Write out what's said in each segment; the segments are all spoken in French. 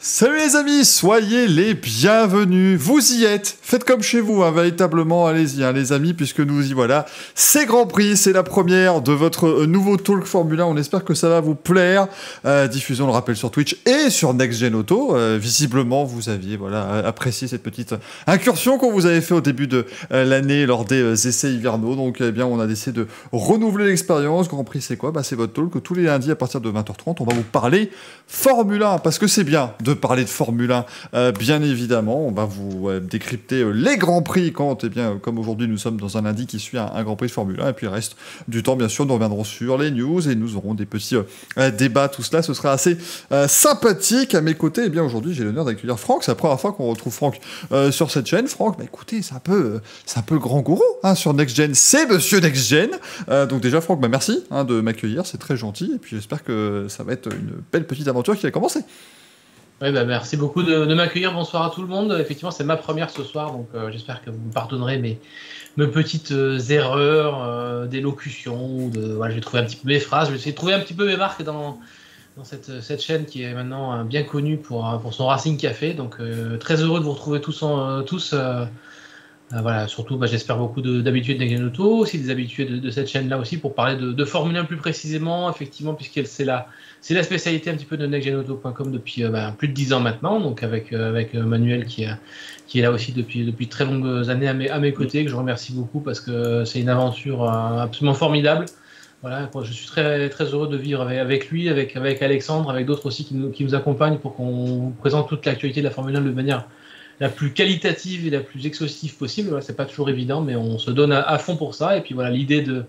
Salut les amis, soyez les bienvenus, vous y êtes, faites comme chez vous, véritablement, allez-y les amis, puisque nous y voilà. C'est Grand Prix, c'est la première de votre nouveau Talk Formule 1, on espère que ça va vous plaire. Diffusion, le rappel, sur Twitch et sur Next Gen Auto. Visiblement, vous aviez apprécié cette petite incursion qu'on vous avait fait au début de l'année lors des essais hivernaux, donc eh bien on a décidé de renouveler l'expérience. Grand Prix, c'est quoi? C'est votre talk, tous les lundis à partir de 20h30, on va vous parler Formule 1, parce que c'est bien de parler de Formule 1, bien évidemment. On va vous décrypter les Grands Prix quand, comme aujourd'hui, nous sommes dans un lundi qui suit un Grand Prix de Formule 1. Et puis, le reste du temps, bien sûr, nous reviendrons sur les news et nous aurons des petits débats. Tout cela, ce sera assez sympathique. À mes côtés, aujourd'hui, j'ai l'honneur d'accueillir Franck. C'est la première fois qu'on retrouve Franck sur cette chaîne. Franck, écoutez, c'est un peu le grand gourou sur Next Gen. C'est Monsieur Next Gen. Donc déjà, Franck, merci de m'accueillir. C'est très gentil. Et puis, j'espère que ça va être une belle petite aventure qui va commencer. Oui, merci beaucoup de m'accueillir. Bonsoir à tout le monde. Effectivement, c'est ma première ce soir, donc j'espère que vous me pardonnerez mes petites erreurs d'élocution. J'ai trouvé un petit peu mes phrases. Je vais essayer de trouver un petit peu mes marques dans cette chaîne qui est maintenant bien connue pour son Racing Café. Donc très heureux de vous retrouver tous. Surtout, j'espère beaucoup d'habitués de Next Gen Auto, aussi des habitués de cette chaîne-là aussi, pour parler de Formule 1 plus précisément, effectivement, puisque c'est la spécialité un petit peu de nextgenauto.com depuis plus de 10 ans maintenant, donc avec Manuel qui est là aussi depuis très longues années à mes côtés, que je remercie beaucoup parce que c'est une aventure absolument formidable. Voilà, je suis très, très heureux de vivre avec lui, avec Alexandre, avec d'autres aussi qui nous accompagnent pour qu'on vous présente toute l'actualité de la Formule 1 de manière la plus qualitative et la plus exhaustive possible. C'est pas toujours évident, mais on se donne à fond pour ça. Et puis l'idée de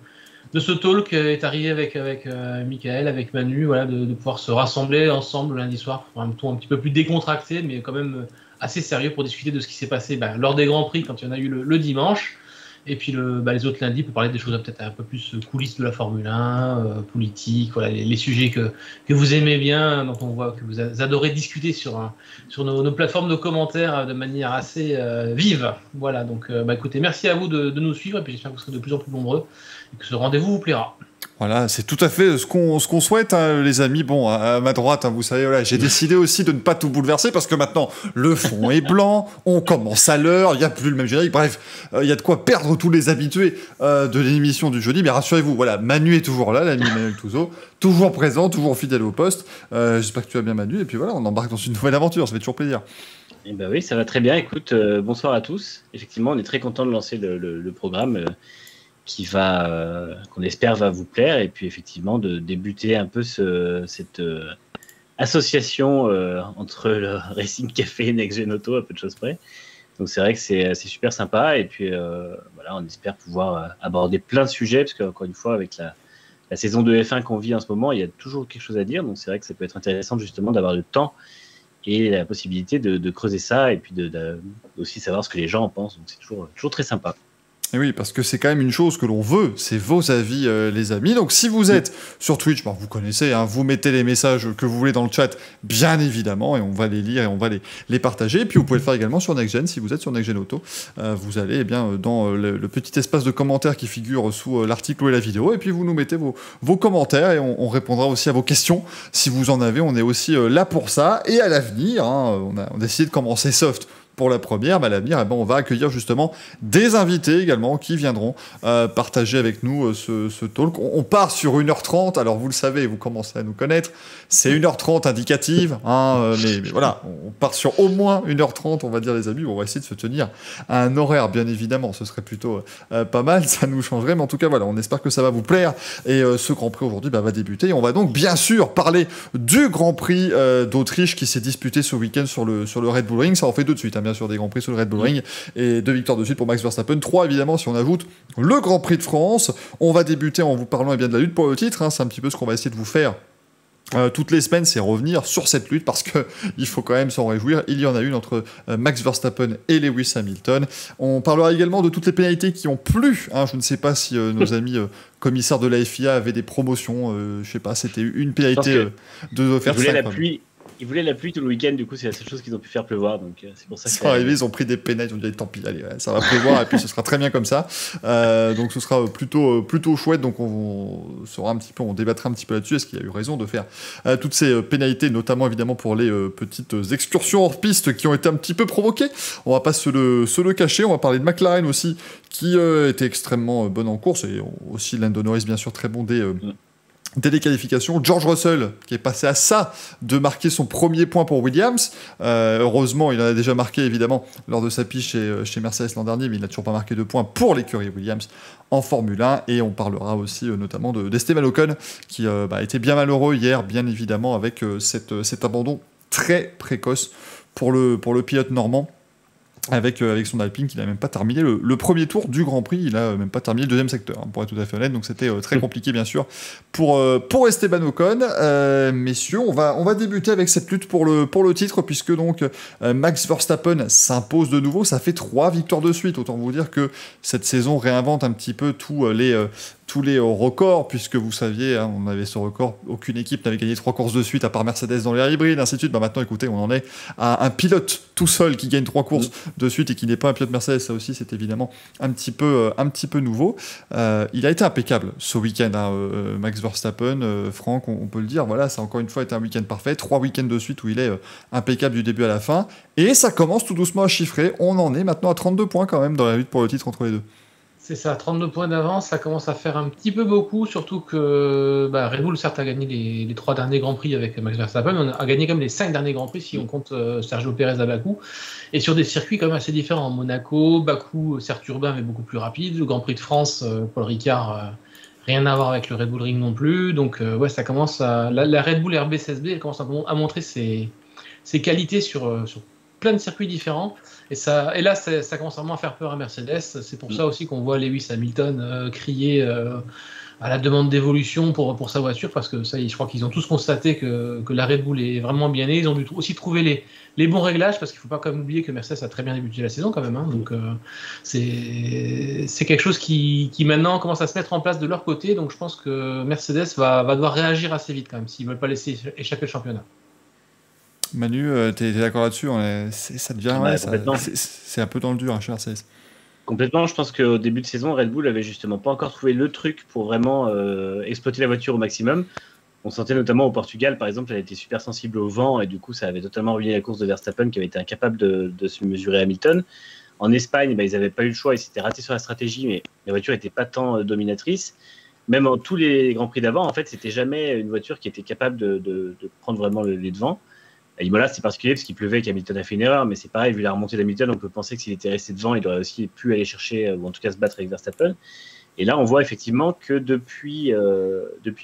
ce talk est arrivée avec Michael, avec Manu, de pouvoir se rassembler ensemble lundi soir pour un ton un petit peu plus décontracté, mais quand même assez sérieux pour discuter de ce qui s'est passé lors des Grands Prix quand il y en a eu le dimanche. Et puis les autres lundis pour parler des choses peut-être un peu plus coulisses de la Formule 1, politique, les sujets que vous aimez bien, dont on voit que vous adorez discuter sur nos plateformes de commentaires de manière assez vive. Voilà, donc écoutez, merci à vous de nous suivre et puis j'espère que vous serez de plus en plus nombreux et que ce rendez-vous vous plaira. Voilà, c'est tout à fait ce qu'on souhaite, les amis. Bon, à ma droite, vous savez, j'ai décidé aussi de ne pas tout bouleverser parce que maintenant, le fond est blanc, on commence à l'heure, il n'y a plus le même générique. Bref, il y a de quoi perdre tous les habitués de l'émission du jeudi. Mais rassurez-vous, Manu est toujours là, l'ami Manuel Touzeau, toujours présent, toujours fidèle au poste. J'espère que tu vas bien, Manu. Et puis on embarque dans une nouvelle aventure, ça fait toujours plaisir. Eh ben oui, ça va très bien. Écoute, bonsoir à tous. Effectivement, on est très content de lancer le programme qu'on espère va vous plaire, et puis effectivement de débuter un peu cette association entre le Racing Café et Next Gen Auto, à peu de choses près. Donc c'est vrai que c'est super sympa, et puis on espère pouvoir aborder plein de sujets, parce qu'encore une fois, avec la saison de F1 qu'on vit en ce moment, il y a toujours quelque chose à dire, donc c'est vrai que ça peut être intéressant justement d'avoir le temps et la possibilité de creuser ça, et puis aussi savoir ce que les gens en pensent, donc c'est toujours très sympa. Et oui, parce que c'est quand même une chose que l'on veut, c'est vos avis, les amis. Donc si vous êtes sur Twitch, vous connaissez, vous mettez les messages que vous voulez dans le chat, bien évidemment, et on va les lire et on va les partager. Et puis vous pouvez le faire également sur NextGen, si vous êtes sur NextGen Auto. Vous allez dans le petit espace de commentaires qui figure sous l'article ou la vidéo, et puis vous nous mettez vos commentaires, et on répondra aussi à vos questions, si vous en avez. On est aussi là pour ça. Et à l'avenir, on a décidé de commencer soft. Pour la première, à l'avenir, on va accueillir justement des invités également qui viendront partager avec nous ce talk. On part sur 1h30, alors vous le savez, vous commencez à nous connaître, c'est 1h30 indicative, mais voilà, on part sur au moins 1h30, on va dire les amis, on va essayer de se tenir à un horaire, bien évidemment, ce serait plutôt pas mal, ça nous changerait, mais en tout cas, on espère que ça va vous plaire, et ce Grand Prix aujourd'hui va débuter, et on va donc bien sûr parler du Grand Prix d'Autriche qui s'est disputé ce week-end sur le Red Bull Ring, ça en fait 2 de suite, bien sûr, des Grands Prix sur le Red Bull Ring, et 2 victoires de suite pour Max Verstappen, 3 évidemment si on ajoute le Grand Prix de France. On va débuter en vous parlant de la lutte pour le titre, c'est un petit peu ce qu'on va essayer de vous faire toutes les semaines, c'est revenir sur cette lutte parce que il faut quand même s'en réjouir. Il y en a une entre Max Verstappen et Lewis Hamilton. On parlera également de toutes les pénalités qui ont plu. Je ne sais pas si nos amis commissaires de la FIA avaient des promotions. Je sais pas, c'était une pénalité de faire. Je voulais la pluie Ils voulaient la pluie tout le week-end, du coup c'est la seule chose qu'ils ont pu faire pleuvoir, donc c'est pour ça que ils sont arrivés, ils ont pris des pénètes, ils ont dit tant pis, allez, ça va pleuvoir et puis ce sera très bien comme ça. Donc ce sera plutôt chouette, donc on débattra un petit peu là-dessus, est-ce qu'il y a eu raison de faire toutes ces pénalités, notamment évidemment pour les petites excursions hors piste qui ont été un petit peu provoquées. On va pas se le cacher, on va parler de McLaren aussi, qui était extrêmement bonne en course, et aussi Lando Norris bien sûr très bon dès les qualifications. George Russell, qui est passé à ça de marquer son premier point pour Williams. Heureusement, il en a déjà marqué, évidemment, lors de sa pige chez Mercedes l'an dernier, mais il n'a toujours pas marqué de points pour l'écurie Williams en Formule 1. Et on parlera aussi notamment d'Esteban Ocon, qui était bien malheureux hier, bien évidemment, avec cet abandon très précoce pour le pilote normand. Avec son Alpine qui n'a même pas terminé le premier tour du Grand Prix, il n'a même pas terminé le deuxième secteur, pour être tout à fait honnête, donc c'était très compliqué bien sûr pour Esteban Ocon. Messieurs, on va débuter avec cette lutte pour le titre, puisque donc Max Verstappen s'impose de nouveau, ça fait 3 victoires de suite, autant vous dire que cette saison réinvente un petit peu tous les records, puisque vous saviez, on avait ce record, aucune équipe n'avait gagné 3 courses de suite à part Mercedes dans l'air hybride, ainsi de suite. Maintenant, écoutez, on en est à un pilote tout seul qui gagne 3 courses de suite et qui n'est pas un pilote Mercedes. Ça aussi, c'est évidemment un petit peu nouveau. Il a été impeccable ce week-end, Max Verstappen. Franck, on peut le dire, voilà, ça a encore une fois été un week-end parfait. 3 week-ends de suite où il est impeccable du début à la fin. Et ça commence tout doucement à chiffrer. On en est maintenant à 32 points quand même dans la lutte pour le titre entre les deux. C'est ça, 32 points d'avance, ça commence à faire un petit peu beaucoup, surtout que Red Bull, certes, a gagné les 3 derniers Grands Prix avec Max Verstappen, on a gagné comme les 5 derniers Grands Prix si on compte Sergio Pérez à Bakou, et sur des circuits quand même assez différents. Monaco, Bakou, certes urbain mais beaucoup plus rapide, le Grand Prix de France, Paul Ricard, rien à voir avec le Red Bull Ring non plus, donc ça commence la Red Bull RB16B, elle commence à montrer ses qualités sur plein de circuits différents. Et là, ça commence vraiment à faire peur à Mercedes. C'est pour ça aussi qu'on voit Lewis Hamilton crier à la demande d'évolution pour sa voiture, parce que ça, je crois qu'ils ont tous constaté que la Red Bull est vraiment bien née. Ils ont dû aussi trouver les bons réglages, parce qu'il ne faut pas quand même oublier que Mercedes a très bien débuté la saison quand même. Donc c'est quelque chose qui maintenant commence à se mettre en place de leur côté. Donc je pense que Mercedes va devoir réagir assez vite quand même, s'ils ne veulent pas laisser échapper le championnat. Manu, t'es d'accord là-dessus? Ça devient, c'est un peu dans le dur chez Mercedes. Complètement, je pense qu'au début de saison, Red Bull avait justement pas encore trouvé le truc pour vraiment exploiter la voiture au maximum. On sentait notamment au Portugal, par exemple, elle était super sensible au vent et du coup, ça avait totalement ruiné la course de Verstappen qui avait été incapable de se mesurer à Hamilton. En Espagne, ils n'avaient pas eu le choix, ils s'étaient ratés sur la stratégie, mais la voiture n'était pas tant dominatrice. Même en tous les Grands Prix d'avant, en fait, c'était jamais une voiture qui était capable de prendre vraiment les devants. À Imola, c'est particulier parce qu'il pleuvait et qu'Hamilton a fait une erreur, mais c'est pareil, vu la remontée d'Hamilton, on peut penser que s'il était resté devant, il aurait aussi pu aller chercher, ou en tout cas se battre avec Verstappen. Et là, on voit effectivement que depuis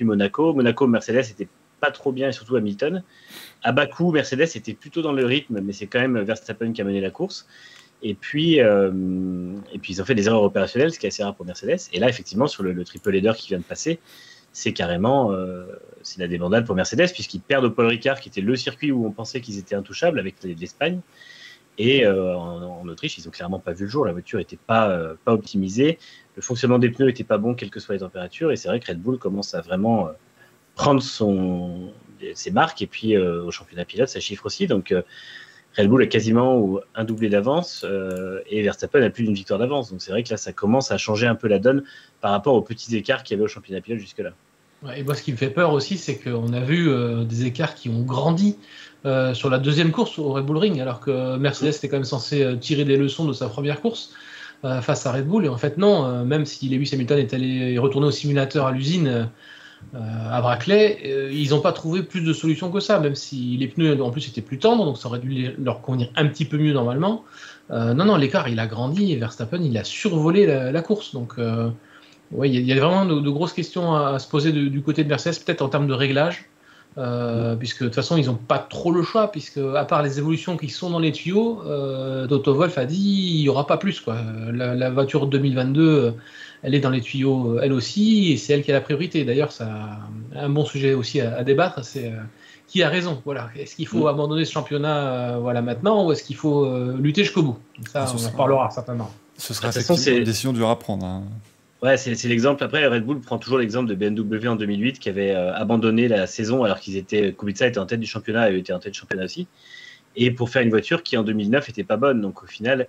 Monaco, Mercedes n'était pas trop bien, et surtout Hamilton. À Bakou, Mercedes était plutôt dans le rythme, mais c'est quand même Verstappen qui a mené la course. Et puis ils ont fait des erreurs opérationnelles, ce qui est assez rare pour Mercedes. Et là, effectivement, sur le triple header qui vient de passer, c'est carrément c'est la débandade pour Mercedes, puisqu'ils perdent au Paul Ricard, qui était le circuit où on pensait qu'ils étaient intouchables avec l'Espagne. Et en Autriche, ils n'ont clairement pas vu le jour. La voiture n'était pas optimisée. Le fonctionnement des pneus n'était pas bon, quelles que soient les températures. Et c'est vrai que Red Bull commence à vraiment prendre ses marques. Et puis au championnat pilote, ça chiffre aussi. Donc Red Bull a quasiment un doublé d'avance et Verstappen a plus d'une victoire d'avance. Donc c'est vrai que là, ça commence à changer un peu la donne par rapport aux petits écarts qu'il y avait au championnat pilote jusque-là. Ouais, et moi, ce qui me fait peur aussi, c'est qu'on a vu des écarts qui ont grandi sur la deuxième course au Red Bull Ring, alors que Mercedes était quand même censé tirer des leçons de sa première course face à Red Bull. Et en fait, non, même si Lewis Hamilton est retourné au simulateur à l'usine à Brackley, ils n'ont pas trouvé plus de solutions que ça, même si les pneus en plus étaient plus tendres, donc ça aurait dû leur convenir un petit peu mieux normalement. Non, l'écart il a grandi et Verstappen il a survolé la course. Donc ouais, il y a vraiment de grosses questions à se poser du côté de Mercedes, peut-être en termes de réglage, puisque de toute façon ils n'ont pas trop le choix, puisque à part les évolutions qui sont dans les tuyaux, Toto Wolff a dit il n'y aura pas plus, quoi. La voiture 2022 elle est dans les tuyaux elle aussi, et c'est elle qui a la priorité. D'ailleurs, ça un bon sujet aussi à débattre, c'est qui a raison. Voilà. Est-ce qu'il faut abandonner ce championnat maintenant, ou est-ce qu'il faut lutter jusqu'au bout? Ça, on en parlera certainement. Ce sera effectivement une décision dure à prendre. Ouais, c'est l'exemple. Après, Red Bull prend toujours l'exemple de BMW en 2008 qui avait abandonné la saison alors Kubica était en tête du championnat et eux étaient en tête du championnat aussi. Et pour faire une voiture qui en 2009 était pas bonne. Donc au final,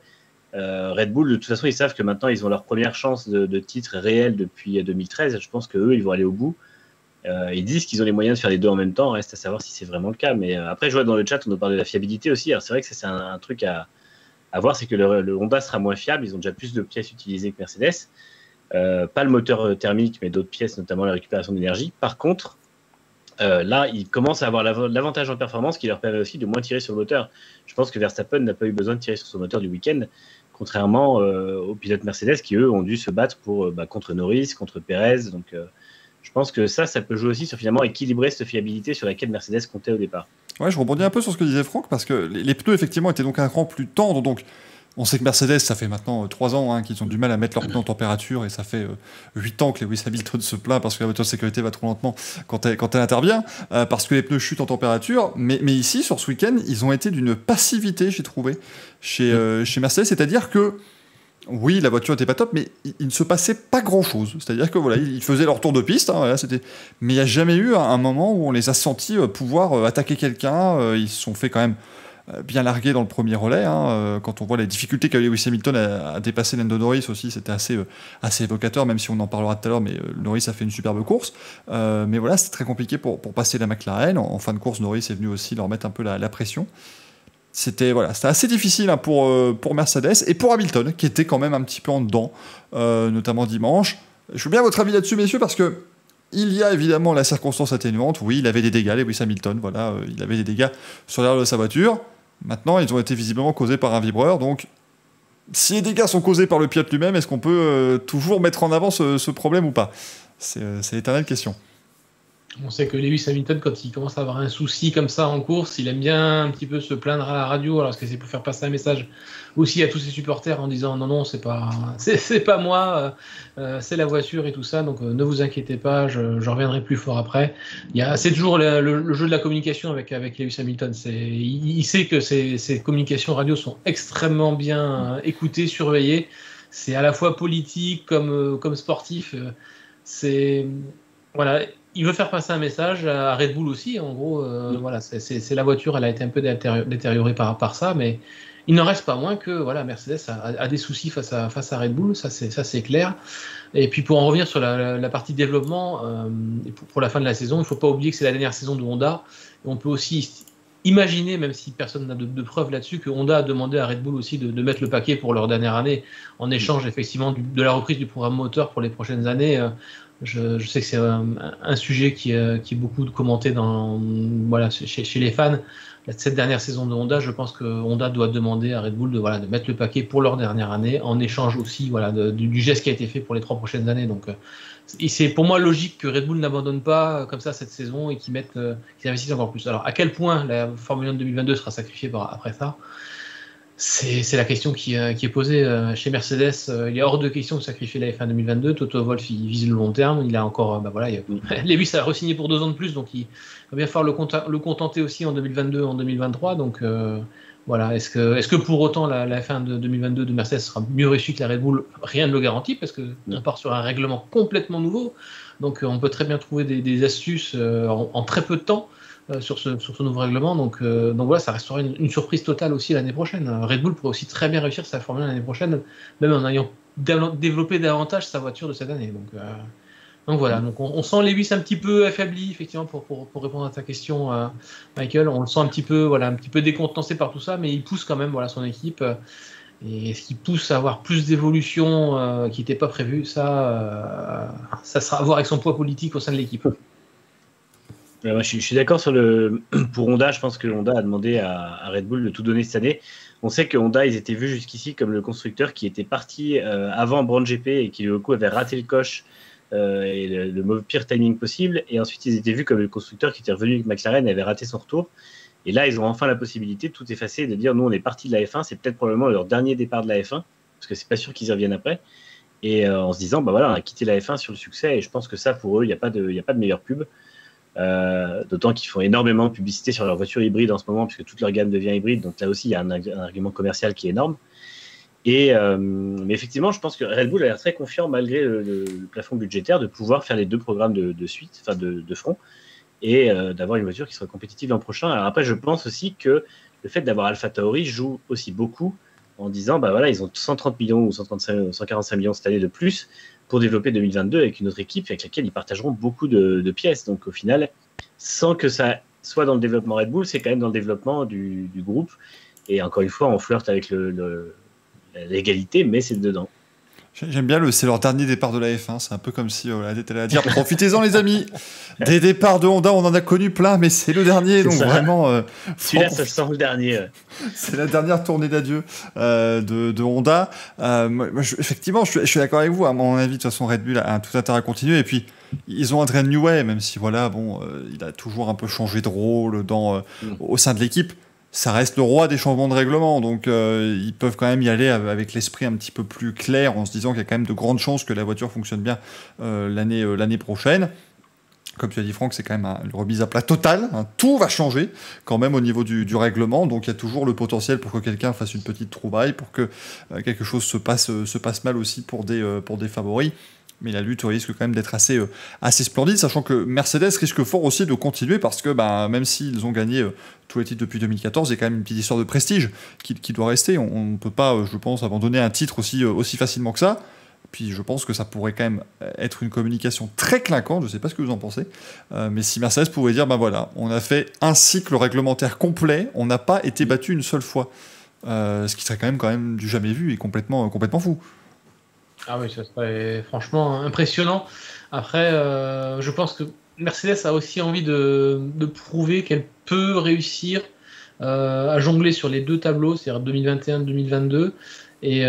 Red Bull, de toute façon, ils savent que maintenant ils ont leur première chance de titre réel depuis 2013. Je pense qu'eux, ils vont aller au bout. Ils disent qu'ils ont les moyens de faire les deux en même temps. Reste à savoir si c'est vraiment le cas. Mais après, je vois dans le chat, on nous parle de la fiabilité aussi. Alors c'est vrai que ça, c'est un truc à voir, c'est que le Honda sera moins fiable. Ils ont déjà plus de pièces utilisées que Mercedes. Pas le moteur thermique, mais d'autres pièces, notamment la récupération d'énergie. Par contre, là, ils commencent à avoir l'avantage en performance qui leur permet aussi de moins tirer sur le moteur. Je pense que Verstappen n'a pas eu besoin de tirer sur son moteur du week-end, contrairement aux pilotes Mercedes qui, eux, ont dû se battre contre Norris, contre Perez. Donc, je pense que ça peut jouer aussi sur finalement équilibrer cette fiabilité sur laquelle Mercedes comptait au départ. Ouais, je rebondis un peu sur ce que disait Franck, parce que les pneus, effectivement, étaient donc un cran plus tendres. Donc, on sait que Mercedes, ça fait maintenant 3 ans qu'ils ont du mal à mettre leurs pneus en température, et ça fait 8 ans que Lewis Hamilton se plaint parce que la voiture de sécurité va trop lentement quand elle intervient, parce que les pneus chutent en température. Mais ici, sur ce week-end, ils ont été d'une passivité, j'ai trouvé, chez Mercedes. C'est-à-dire que, oui, la voiture n'était pas top, mais il ne se passait pas grand-chose. C'est-à-dire que voilà, ils faisaient leur tour de piste, voilà, mais il n'y a jamais eu un moment où on les a sentis pouvoir attaquer quelqu'un. Ils se sont fait quand même bien largué dans le premier relais. Quand on voit les difficultés qu'a eu Lewis Hamilton à dépasser Lando Norris aussi, c'était assez évocateur, même si on en parlera tout à l'heure, mais Norris a fait une superbe course. Mais voilà, c'était très compliqué pour passer la McLaren. En fin de course, Norris est venu aussi leur mettre un peu la pression. C'était assez difficile pour Mercedes et pour Hamilton, qui était quand même un petit peu en dedans, notamment dimanche. Je veux bien votre avis là-dessus, messieurs, parce que il y a évidemment la circonstance atténuante. Oui, il avait des dégâts, Lewis Hamilton, voilà, il avait des dégâts sur l'arrière de sa voiture. Maintenant, ils ont été visiblement causés par un vibreur. Donc, si les dégâts sont causés par le pilote lui-même, est-ce qu'on peut toujours mettre en avant ce problème ou pas ? C'est l'éternelle question. On sait que Lewis Hamilton, quand il commence à avoir un souci comme ça en course, il aime bien un petit peu se plaindre à la radio, alors que c'est pour faire passer un message aussi à tous ses supporters en disant non, c'est pas moi, c'est la voiture et tout ça, donc ne vous inquiétez pas, je reviendrai plus fort après. C'est toujours le jeu de la communication avec Lewis Hamilton. Il sait que ces communications radio sont extrêmement bien écoutées, surveillées. C'est à la fois politique comme sportif. Voilà. Il veut faire passer un message à Red Bull aussi. En gros, voilà, c'est la voiture, elle a été un peu détériorée par ça, mais il n'en reste pas moins que voilà, Mercedes a des soucis face à Red Bull, ça c'est clair. Et puis pour en revenir sur la partie développement, pour la fin de la saison, il ne faut pas oublier que c'est la dernière saison de Honda. Et on peut aussi imaginer, même si personne n'a de preuves là-dessus, que Honda a demandé à Red Bull aussi de mettre le paquet pour leur dernière année, en échange effectivement de la reprise du programme moteur pour les prochaines années. Je sais que c'est un sujet qui est beaucoup commenté chez les fans. Cette dernière saison de Honda, je pense que Honda doit demander à Red Bull de mettre le paquet pour leur dernière année, en échange aussi du geste qui a été fait pour les 3 prochaines années. Donc, c'est pour moi logique que Red Bull n'abandonne pas comme ça cette saison et qu'ils investissent encore plus. Alors, à quel point la Formule 1 2022 sera sacrifiée après ça ? C'est la question qui est posée chez Mercedes. Il est hors de question de sacrifier la F1 2022. Toto Wolff, il vise le long terme. Il a encore, Lewis a re-signé pour 2 ans de plus, donc il va bien falloir le contenter aussi en 2022, en 2023. Donc voilà. Est-ce que pour autant la F1 de 2022 de Mercedes sera mieux réussie que la Red Bull ? Rien ne le garantit, parce que on part sur un règlement complètement nouveau. Donc on peut très bien trouver des astuces en très peu de temps. Sur ce nouveau règlement, donc voilà, ça restera une surprise totale aussi l'année prochaine. Red Bull pourrait aussi très bien réussir sa Formule 1 l'année prochaine, même en ayant développé davantage sa voiture de cette année. Donc voilà, donc on sent Lewis un petit peu affaibli, effectivement, pour répondre à ta question, Michael. On le sent un petit peu décontenancé par tout ça, mais il pousse quand même son équipe. Et ce qui pousse à avoir plus d'évolution qui n'était pas prévu, ça sera à voir avec son poids politique au sein de l'équipe. Moi, je suis d'accord pour Honda. Je pense que Honda a demandé à Red Bull de tout donner cette année. On sait que Honda, ils étaient vus jusqu'ici comme le constructeur qui était parti avant Brown GP et qui, du coup, avait raté le coche et le pire timing possible. Et ensuite, ils étaient vus comme le constructeur qui était revenu avec McLaren et avait raté son retour. Et là, ils ont enfin la possibilité de tout effacer et de dire, nous, on est parti de la F1. C'est peut-être probablement leur dernier départ de la F1, parce que c'est pas sûr qu'ils y reviennent après. Et en se disant, on a quitté la F1 sur le succès. Et je pense que ça, pour eux, il n'y a pas de meilleure pub. D'autant qu'ils font énormément de publicité sur leur voiture hybride en ce moment, puisque toute leur gamme devient hybride. Donc là aussi, il y a un argument commercial qui est énorme. Mais effectivement, je pense que Red Bull a l'air très confiant malgré le plafond budgétaire de pouvoir faire les 2 programmes de suite, enfin de front, et d'avoir une voiture qui sera compétitive l'an prochain. Alors après, je pense aussi que le fait d'avoir AlphaTauri joue aussi beaucoup en disant, bah voilà, ils ont 130 millions ou 145 millions cette année de plus pour développer 2022 avec une autre équipe avec laquelle ils partageront beaucoup de pièces. Donc au final, sans que ça soit dans le développement Red Bull, c'est quand même dans le développement du groupe. Et encore une fois, on flirte avec l'égalité, mais c'est dedans. J'aime bien c'est leur dernier départ de la F1. C'est un peu comme si on allait dire profitez-en les amis. Des départs de Honda, on en a connu plein, mais c'est le dernier, donc ça. Vraiment. Celui-là, ça sent le dernier. C'est la dernière tournée d'adieu de Honda. Effectivement, je suis d'accord avec vous. À mon avis, de toute façon, Red Bull a tout intérêt à continuer. Et puis, ils ont Adrian Newey, même si voilà, bon, il a toujours un peu changé de rôle au sein de l'équipe. Ça reste le roi des changements de règlement, donc ils peuvent quand même y aller avec l'esprit un petit peu plus clair, en se disant qu'il y a quand même de grandes chances que la voiture fonctionne bien l'année prochaine. Comme tu as dit, Franck, c'est quand même une remise à plat totale. Tout va changer quand même au niveau du règlement, donc il y a toujours le potentiel pour que quelqu'un fasse une petite trouvaille, pour que quelque chose se passe mal aussi pour des favoris. Mais la lutte risque quand même d'être assez splendide, sachant que Mercedes risque fort aussi de continuer parce que même s'ils ont gagné tous les titres depuis 2014, il y a quand même une petite histoire de prestige qui doit rester. On ne peut pas, je pense, abandonner un titre aussi facilement que ça. Puis je pense que ça pourrait quand même être une communication très clinquante, je ne sais pas ce que vous en pensez, mais si Mercedes pouvait dire, voilà, on a fait un cycle réglementaire complet, on n'a pas été battu une seule fois. Ce qui serait quand même du jamais vu et complètement fou. Ah oui, ça serait franchement impressionnant. Après, je pense que Mercedes a aussi envie de prouver qu'elle peut réussir à jongler sur les 2 tableaux, c'est-à-dire 2021-2022. Et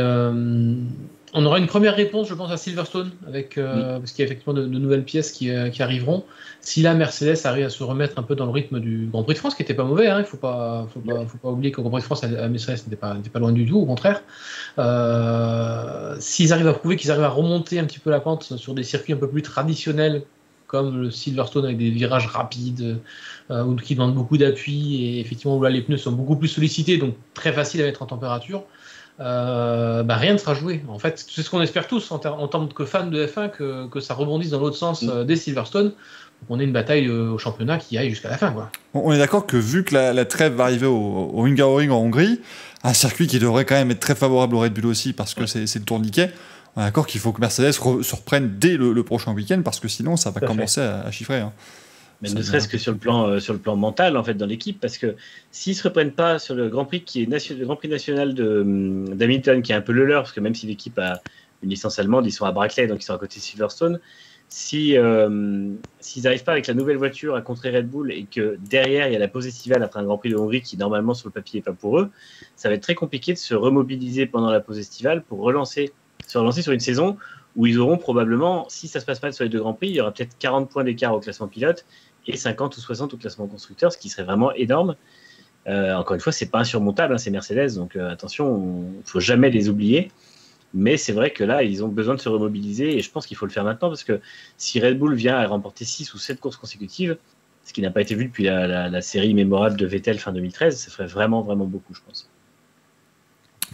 on aura une première réponse, je pense, à Silverstone, parce qu'il y a effectivement de nouvelles pièces qui arriveront. Si là, Mercedes arrive à se remettre un peu dans le rythme du Grand Prix de France, qui n'était pas mauvais, il ne faut pas oublier qu'au Grand Prix de France, Mercedes n'était pas loin du tout, au contraire. S'ils arrivent à prouver qu'ils arrivent à remonter un petit peu la pente sur des circuits un peu plus traditionnels, comme le Silverstone avec des virages rapides, ou qui demandent beaucoup d'appui, et effectivement où là les pneus sont beaucoup plus sollicités, donc très facile à mettre en température, rien ne sera joué. En fait, c'est ce qu'on espère tous en tant que fans de F1, que ça rebondisse dans l'autre sens des Silverstone, pour qu'on ait une bataille au championnat qui aille jusqu'à la fin, quoi. On est d'accord que vu que la trêve va arriver au Hungaroring en Hongrie, un circuit qui devrait quand même être très favorable au Red Bull aussi parce que c'est le tourniquet, on est d'accord qu'il faut que Mercedes se reprenne dès le prochain week-end parce que sinon ça va commencer à chiffrer. Mais ne serait-ce que sur le plan mental en fait dans l'équipe, parce que s'ils se reprennent pas sur le Grand Prix qui est le Grand Prix national d'Hamilton, qui est un peu le leur, parce que même si l'équipe a une licence allemande, ils sont à Brackley, donc ils sont à côté de Silverstone. S'ils n'arrivent pas avec la nouvelle voiture à contrer Red Bull et que derrière il y a la pause estivale après un Grand Prix de Hongrie qui normalement sur le papier n'est pas pour eux, ça va être très compliqué de se remobiliser pendant la pause estivale pour se relancer sur une saison où ils auront probablement, si ça se passe mal sur les 2 Grands Prix, il y aura peut-être 40 points d'écart au classement pilote et 50 ou 60 au classement constructeur, ce qui serait vraiment énorme. Encore une fois, c'est pas insurmontable, c'est Mercedes, donc attention, il ne faut jamais les oublier. Mais c'est vrai que là, ils ont besoin de se remobiliser et je pense qu'il faut le faire maintenant parce que si Red Bull vient à remporter 6 ou 7 courses consécutives, ce qui n'a pas été vu depuis la série mémorable de Vettel fin 2013, ça ferait vraiment, vraiment beaucoup, je pense.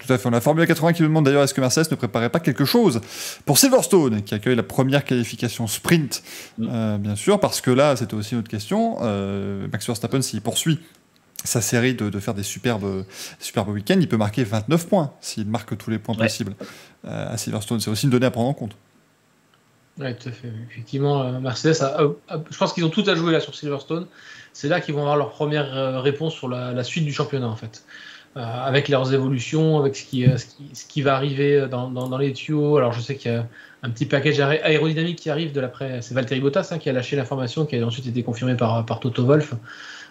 Tout à fait. On a Formule 80 qui me demande d'ailleurs est-ce que Mercedes ne préparait pas quelque chose pour Silverstone, qui accueille la première qualification sprint, bien sûr, parce que là, c'était aussi une autre question. Max Verstappen, s'il poursuit sa série de faire des superbes week-ends, il peut marquer 29 points s'il marque tous les points possibles à Silverstone. C'est aussi une donnée à prendre en compte. Oui, tout à fait. Effectivement, Mercedes, je pense qu'ils ont tout à jouer là sur Silverstone. C'est là qu'ils vont avoir leur première réponse sur la suite du championnat, en fait. Avec leurs évolutions, avec ce qui va arriver dans les tuyaux. Alors, je sais qu'il y a un petit package aérodynamique qui arrive de l'après. C'est Valtteri Bottas qui a lâché l'information, qui a ensuite été confirmée par Toto Wolff.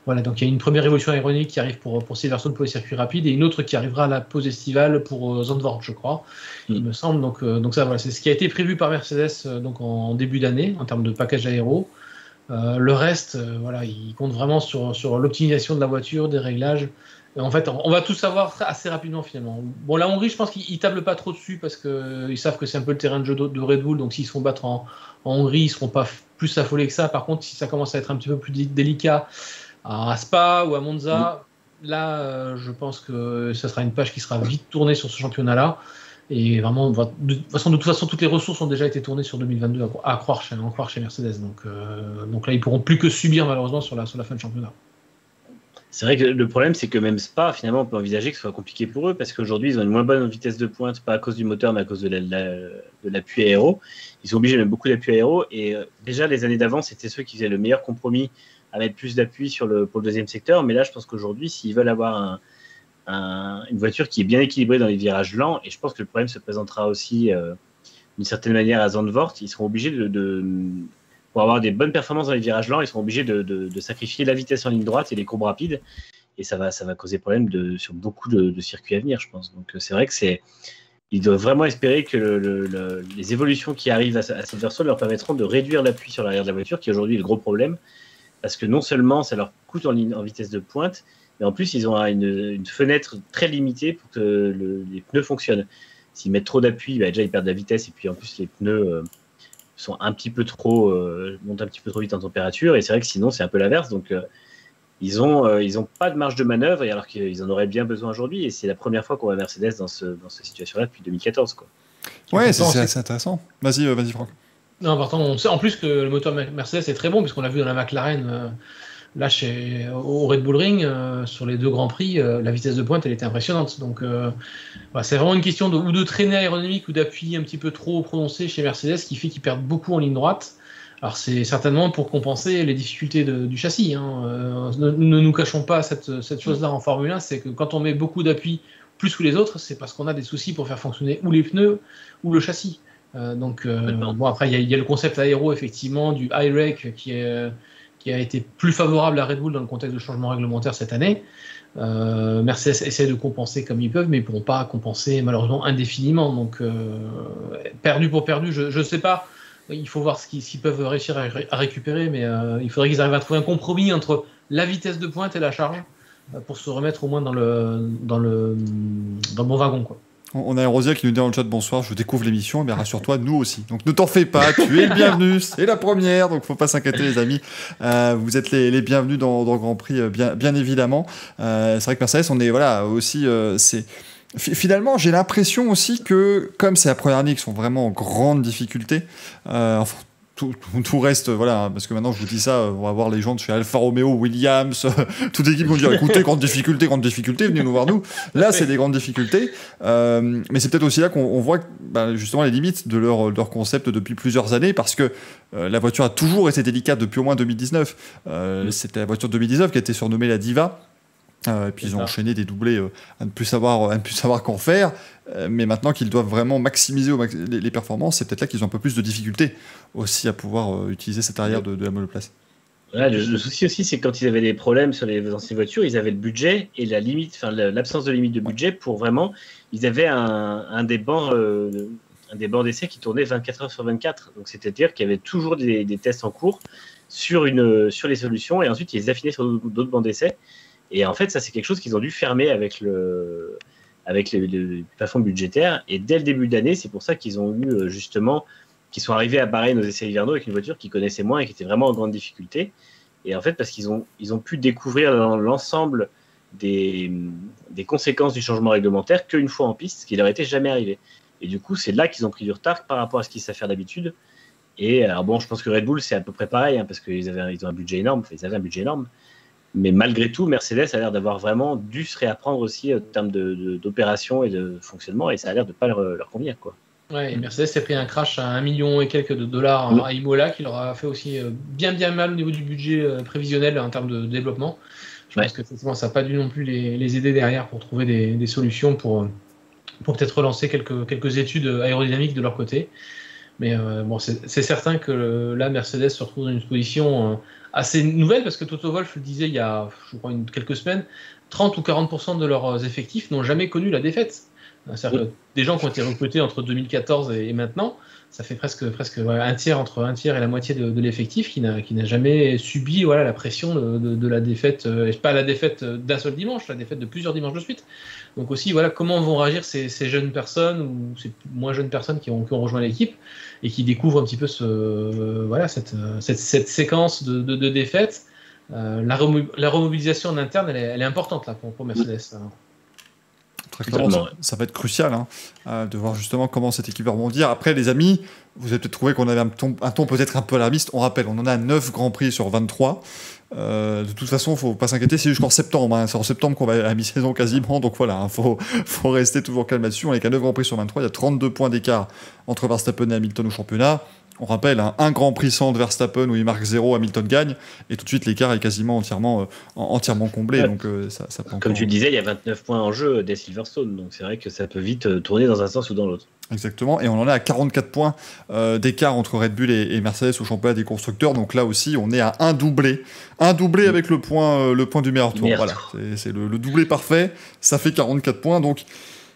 Voilà, donc il y a une première évolution aérodynamique qui arrive pour Silverstone pour les circuits rapides et une autre qui arrivera à la pause estivale pour Zandvoort, je crois, il me semble. Donc ça, voilà, c'est ce qui a été prévu par Mercedes donc en début d'année en termes de package aéro. Le reste, voilà, il compte vraiment sur l'optimisation de la voiture, des réglages. Et en fait, on va tout savoir assez rapidement finalement. Bon, la Hongrie, je pense qu'ils tablent pas trop dessus parce qu'ils savent que c'est un peu le terrain de jeu de Red Bull. Donc s'ils se font battre en Hongrie, ils seront pas plus affolés que ça. Par contre, si ça commence à être un petit peu plus délicat à Spa ou à Monza, Là, je pense que ça sera une page qui sera vite tournée sur ce championnat-là. Et vraiment, de toute façon, toutes les ressources ont déjà été tournées sur 2022 à croire chez Mercedes. Donc là, ils pourront plus que subir malheureusement sur la fin de championnat. C'est vrai que le problème, c'est que même Spa, finalement, on peut envisager que ce soit compliqué pour eux parce qu'aujourd'hui, ils ont une moins bonne vitesse de pointe, pas à cause du moteur, mais à cause de l'appui aéro. Ils sont obligés de mettre beaucoup d'appui aéro. Et déjà, les années d'avant, c'était ceux qui faisaient le meilleur compromis à mettre plus d'appui pour le deuxième secteur. Mais là, je pense qu'aujourd'hui, s'ils veulent avoir une voiture qui est bien équilibrée dans les virages lents, et je pense que le problème se présentera aussi d'une certaine manière à Zandvoort, ils seront obligés pour avoir des bonnes performances dans les virages lents, ils seront obligés de sacrifier la vitesse en ligne droite et les courbes rapides, et ça va causer problème sur beaucoup de circuits à venir, je pense. Donc c'est vrai que ils doivent vraiment espérer que les évolutions qui arrivent à cette version leur permettront de réduire l'appui sur l'arrière de la voiture, qui est aujourd'hui le gros problème, parce que non seulement ça leur coûte en vitesse de pointe, mais en plus ils ont une fenêtre très limitée pour que les pneus fonctionnent. S'ils mettent trop d'appui, déjà ils perdent de la vitesse, et puis en plus les pneus sont montent un petit peu trop vite en température, et c'est vrai que sinon c'est un peu l'inverse. Donc ils ont pas de marge de manœuvre, alors qu'ils en auraient bien besoin aujourd'hui, et c'est la première fois qu'on voit Mercedes dans cette situation-là depuis 2014, quoi. Ouais, c'est assez intéressant. Vas-y Franck. Non, pourtant, on sait en plus que le moteur Mercedes est très bon, puisqu'on l'a vu dans la McLaren, là au Red Bull Ring, sur les 2 Grands Prix, la vitesse de pointe elle était impressionnante. Donc c'est vraiment une question de traînée aérodynamique ou d'appui un petit peu trop prononcé chez Mercedes qui fait qu'ils perdent beaucoup en ligne droite. Alors c'est certainement pour compenser les difficultés du châssis. Ne nous cachons pas cette chose-là en Formule 1, c'est que quand on met beaucoup d'appui plus que les autres, c'est parce qu'on a des soucis pour faire fonctionner ou les pneus ou le châssis. Après il y a le concept aéro effectivement du high rake qui a été plus favorable à Red Bull dans le contexte de changement réglementaire cette année. Mercedes essaie de compenser comme ils peuvent, mais ils ne pourront pas compenser malheureusement indéfiniment. Donc perdu pour perdu, je ne sais pas. Il faut voir ce qu'ils peuvent réussir à récupérer, mais il faudrait qu'ils arrivent à trouver un compromis entre la vitesse de pointe et la charge pour se remettre au moins dans le bon wagon, quoi. On a un Rosia qui nous dit dans le chat bonsoir, je découvre l'émission, mais rassure-toi, nous aussi. Donc ne t'en fais pas, tu es le bienvenu, c'est la première, donc faut pas s'inquiéter les amis. Vous êtes les bienvenus dans Grand Prix, bien évidemment. C'est vrai que Mercedes, on est aussi, finalement, j'ai l'impression aussi que comme c'est la première année qu'ils sont vraiment en grande difficulté, tout reste, parce que maintenant je vous dis ça, on va voir les gens de chez Alfa Romeo, Williams, toute l'équipe vont dire écoutez, grande difficulté, venez nous voir nous. Là, c'est des grandes difficultés, mais c'est peut-être aussi là qu'on voit justement les limites de leur concept depuis plusieurs années, parce que la voiture a toujours été délicate depuis au moins 2019. C'était la voiture 2019 qui a été surnommée la Diva. Et puis ils ont enchaîné des doublés à ne plus savoir qu'en faire, mais maintenant qu'ils doivent vraiment maximiser les performances, c'est peut-être là qu'ils ont un peu plus de difficultés aussi à pouvoir utiliser cette arrière de la monoplace. Ouais, le souci aussi, c'est que quand ils avaient des problèmes sur les anciennes voitures, ils avaient le budget et l'absence de limite de budget pour vraiment. Ils avaient un des bancs d'essai qui tournait 24 heures sur 24. Donc c'est-à-dire qu'il y avait toujours des tests en cours sur les solutions, et ensuite ils les affinaient sur d'autres bancs d'essai. Et en fait, ça, c'est quelque chose qu'ils ont dû fermer avec le plafond budgétaire. Et dès le début d'année, c'est pour ça qu'ils ont eu qu'ils sont arrivés à Bahreïn aux essais hivernaux avec une voiture qu'ils connaissaient moins et qui était vraiment en grande difficulté. Et en fait, parce qu'ils ont pu découvrir l'ensemble des conséquences du changement réglementaire qu'une fois en piste, ce qui leur était jamais arrivé. Et du coup, c'est là qu'ils ont pris du retard par rapport à ce qu'ils savent faire d'habitude. Et alors bon, je pense que Red Bull, c'est à peu près pareil, parce qu'ils ont un budget énorme. Ils avaient un budget énorme. Mais malgré tout, Mercedes a l'air d'avoir vraiment dû se réapprendre aussi en termes d'opération et de fonctionnement, et ça a l'air de ne pas leur convenir, quoi. Ouais, et Mercedes s'est pris un crash à 1 million et quelques de dollars à Imola, qui leur a fait aussi bien mal au niveau du budget prévisionnel en termes de développement. Je pense que ça n'a pas dû non plus les aider derrière pour trouver des solutions pour peut-être relancer quelques études aérodynamiques de leur côté. Mais c'est certain que là, Mercedes se retrouve dans une position assez nouvelle, parce que Toto Wolff le disait il y a, je crois, quelques semaines, 30 ou 40% de leurs effectifs n'ont jamais connu la défaite. C'est-à-dire que des gens qui ont été recrutés entre 2014 et maintenant, ça fait presque un tiers, entre un tiers et la moitié de l'effectif qui n'a jamais subi la pression de la défaite, pas la défaite d'un seul dimanche, la défaite de plusieurs dimanches de suite. Donc aussi, comment vont réagir ces jeunes personnes ou ces moins jeunes personnes qui ont rejoint l'équipe et qui découvrent un petit peu cette séquence de défaites. la remobilisation en interne, elle est importante là pour Mercedes. Très clairement, ça va être crucial de voir justement comment cette équipe va rebondir. Après, les amis, vous avez peut-être trouvé qu'on avait un ton peut-être un peu alarmiste. On rappelle, on en a 9 Grands Prix sur 23. De toute façon, il ne faut pas s'inquiéter, c'est jusqu'en septembre. C'est en septembre qu'on va à la mi-saison quasiment. Donc voilà, il faut rester toujours calme là-dessus. On est qu'à 9 Grands Prix sur 23. Il y a 32 points d'écart entre Verstappen et Hamilton au championnat. On rappelle, un Grand Prix sans de Verstappen où il marque 0, Hamilton gagne, et tout de suite l'écart est quasiment entièrement comblé. Donc, ça comme tu le disais, il y a 29 points en jeu dès Silverstone, donc c'est vrai que ça peut vite tourner dans un sens ou dans l'autre. Exactement, et on en est à 44 points d'écart entre Red Bull et Mercedes au championnat des constructeurs, donc là aussi on est à un doublé avec le point du meilleur tour. Voilà, c'est le doublé parfait, ça fait 44 points, donc